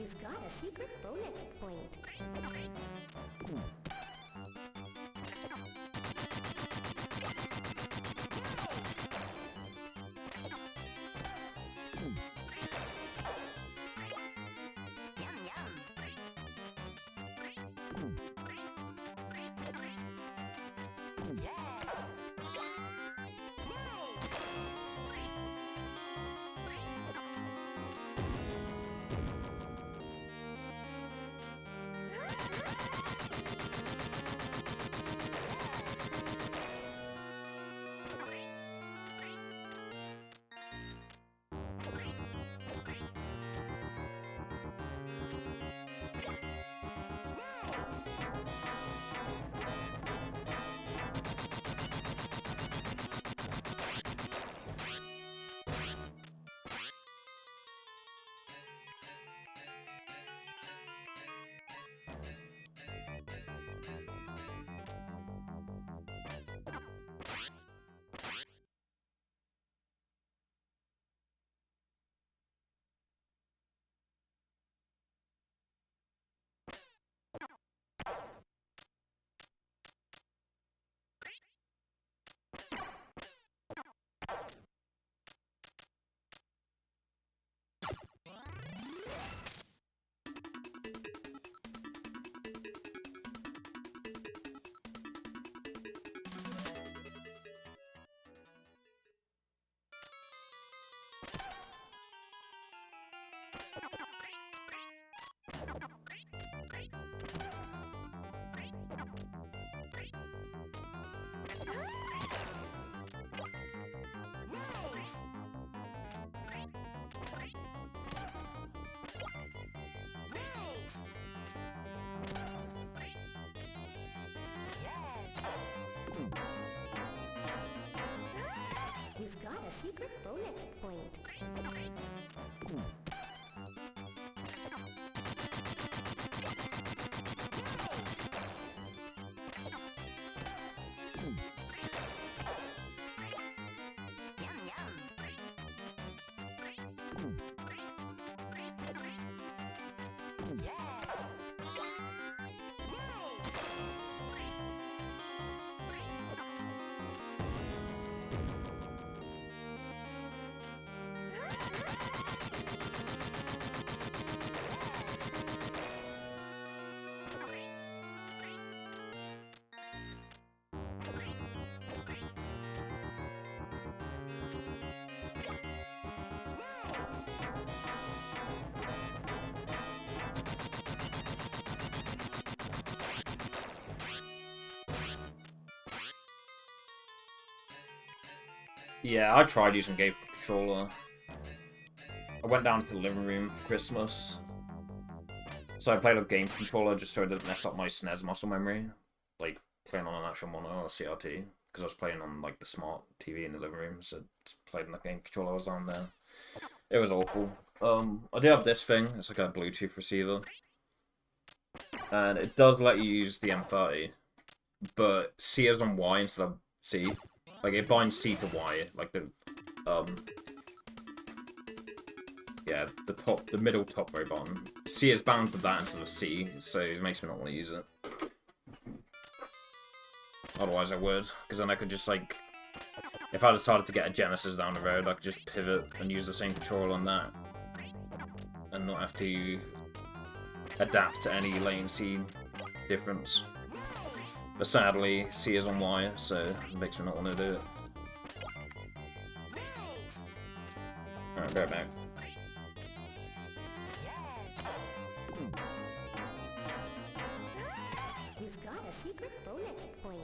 You've got a secret bonus point. You've got a secret bonus point. Yeah, I tried using game controller. I went down to the living room for Christmas. So I played a game controller just so it didn't mess up my SNES muscle memory. Like, playing on an actual monitor or CRT. Because I was playing on, like, the smart TV in the living room, so I played on the game controller I was on there. It was awful. I do have this thing. It's like a Bluetooth receiver. And it does let you use the M30. But C is on Y instead of C. Like, it binds C to Y. Like, yeah, the middle top row button. C is bound to that instead of C, so it makes me not want to use it. Otherwise I would, because then I could just, like, if I decided to get a Genesis down the road, I could just pivot and use the same control on that. And not have to adapt to any latency difference. But sadly, C is on Y, so it makes me not want to do it. Alright, bear back. You've got a secret bonus point.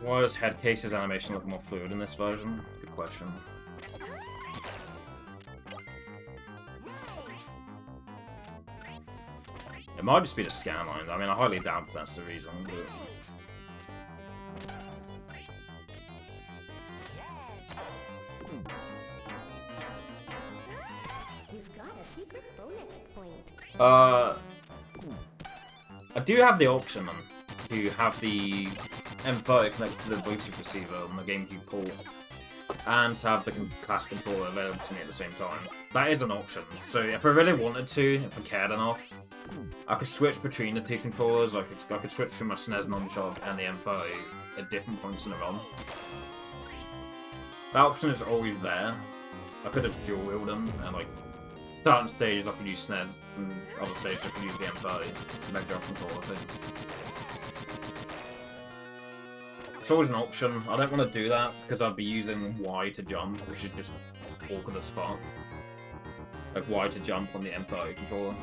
Why does Headcase's animation look more fluid in this version? Good question. It might just be the scan line. I mean, I highly doubt that's the reason, but... You've got a secret bonus point. I do have the option to have the M30 connected to the Bluetooth receiver on the GameCube port, and to have the class controller available to me at the same time. That is an option. So if I really wanted to, if I cared enough, I could switch between the two controllers. I could switch from my SNES Nunchuck and the M30 at different points in the run. That option is always there. I could have dual wielded them, and like starting stages I could use SNES, and other stages I could use the M30 Mega Drive controller thing. It's always an option. I don't want to do that because I'd be using Y to jump, which is just awkward as fuck. Like Y to jump on the M30 controller.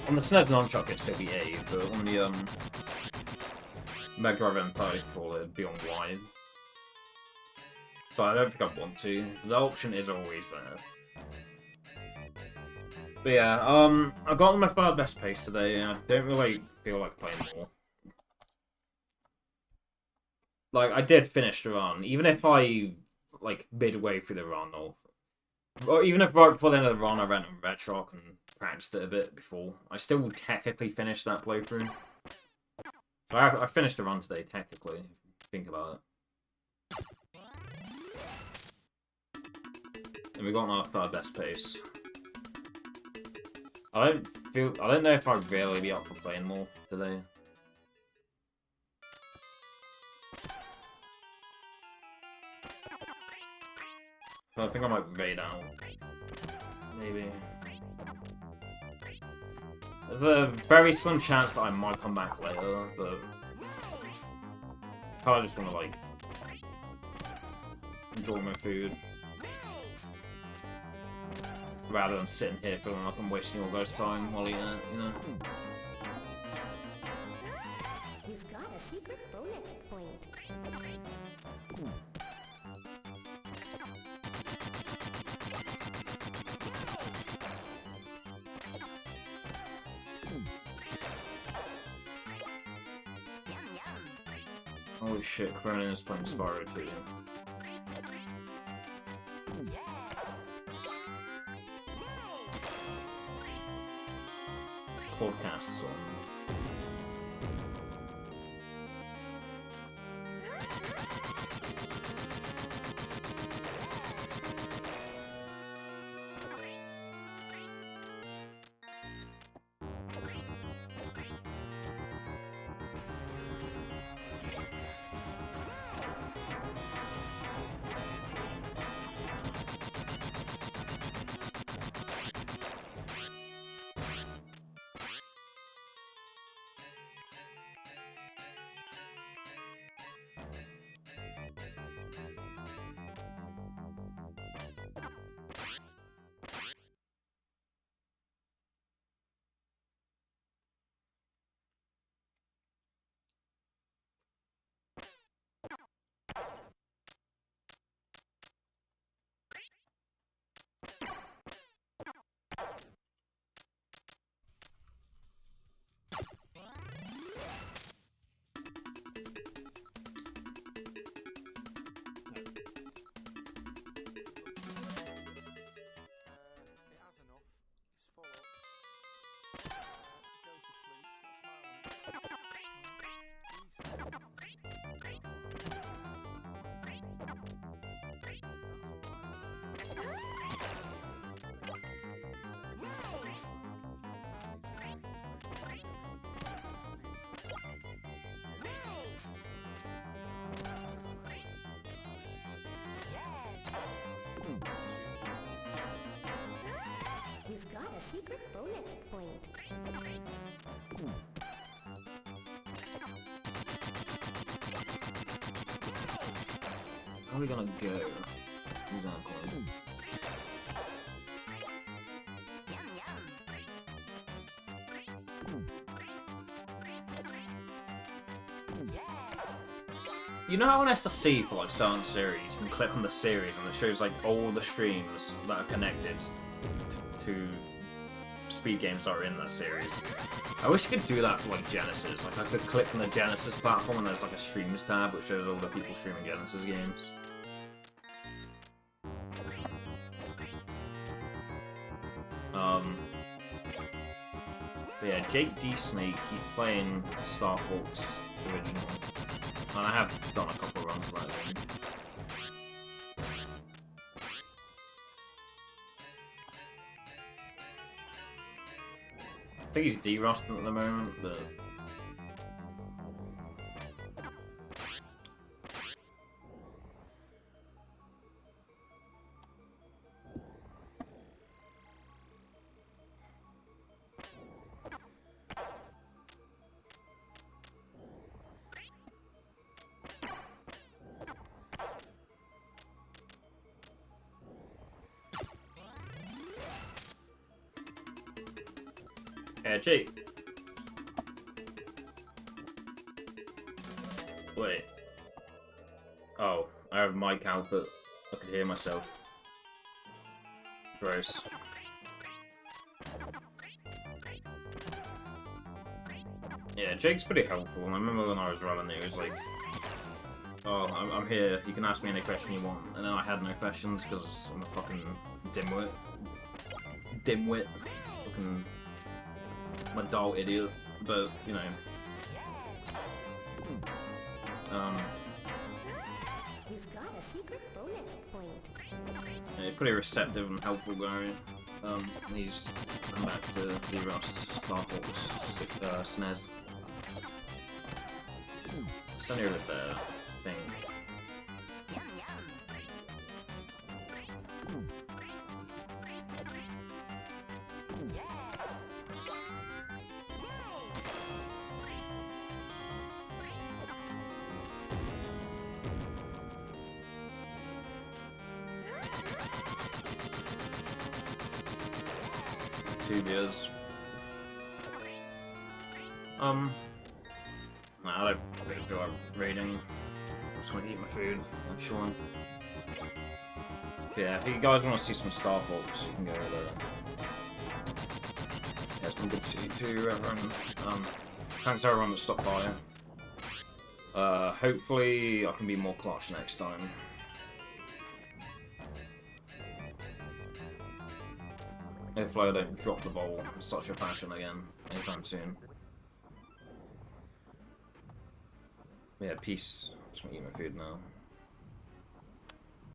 On the SNES Nunchuck it'd still be A, but on the Mega Drive M30 controller it'd be on Y. So I don't think I'd want to. The option is always there. But yeah, I got on my third best pace today, and I don't really feel like playing more. Like, I did finish the run, even if I, like, midway through the run, or even if right before the end of the run I went on RetroRock and practiced it a bit before, I still technically finished that playthrough. So I finished the run today, technically, if you think about it. And we got on our third best pace. I don't know if I'd really be up for playing more today. I think I might raid out. Maybe. There's a very slim chance that I might come back later, but I kinda just wanna, like, enjoy my food. Rather than sitting here feeling like I'm wasting all guys' time while eating it, you know? You've got a secret bonus point. Holy shit, Cronin is playing Spyro 2. Podcasts on. You've got a secret bonus point. How are we gonna go? Exactly. You know how on SSC for like certain series, you can click on the series and it shows like all the streams that are connected to speed games that are in that series. I wish you could do that for like Genesis. Like I could click on the Genesis platform and there's like a streams tab which shows all the people streaming Genesis games. But yeah, Jake D. Snake, he's playing Star Fox original. And I have done a couple of runs of that game. I think he's derusted at the moment, but... Yeah, Jake. Wait. Oh, I have mic output. I could hear myself. Gross. Yeah, Jake's pretty helpful. I remember when I was running, he was like, "Oh, I'm here. You can ask me any question you want." And then I had no questions because I'm a fucking dimwit. Dimwit. Fucking... I'm a dull idiot, but, you know. You've got a secret bonus point. Yeah, pretty receptive and helpful guy. He's come back to derust Star Fox SNES. It's only a bit there, I think. 2 beers. Nah, I don't really feel like reading. I'm just gonna eat my food, I'm sure. Yeah, if you guys want to see some Star Fox, you can go there. Yeah, it's been good to see you too, everyone. Thanks to everyone that stopped by. Hopefully I can be more clutch next time. Hopefully I don't drop the ball in such a fashion again anytime soon. Yeah, peace. Just gonna eat my food now.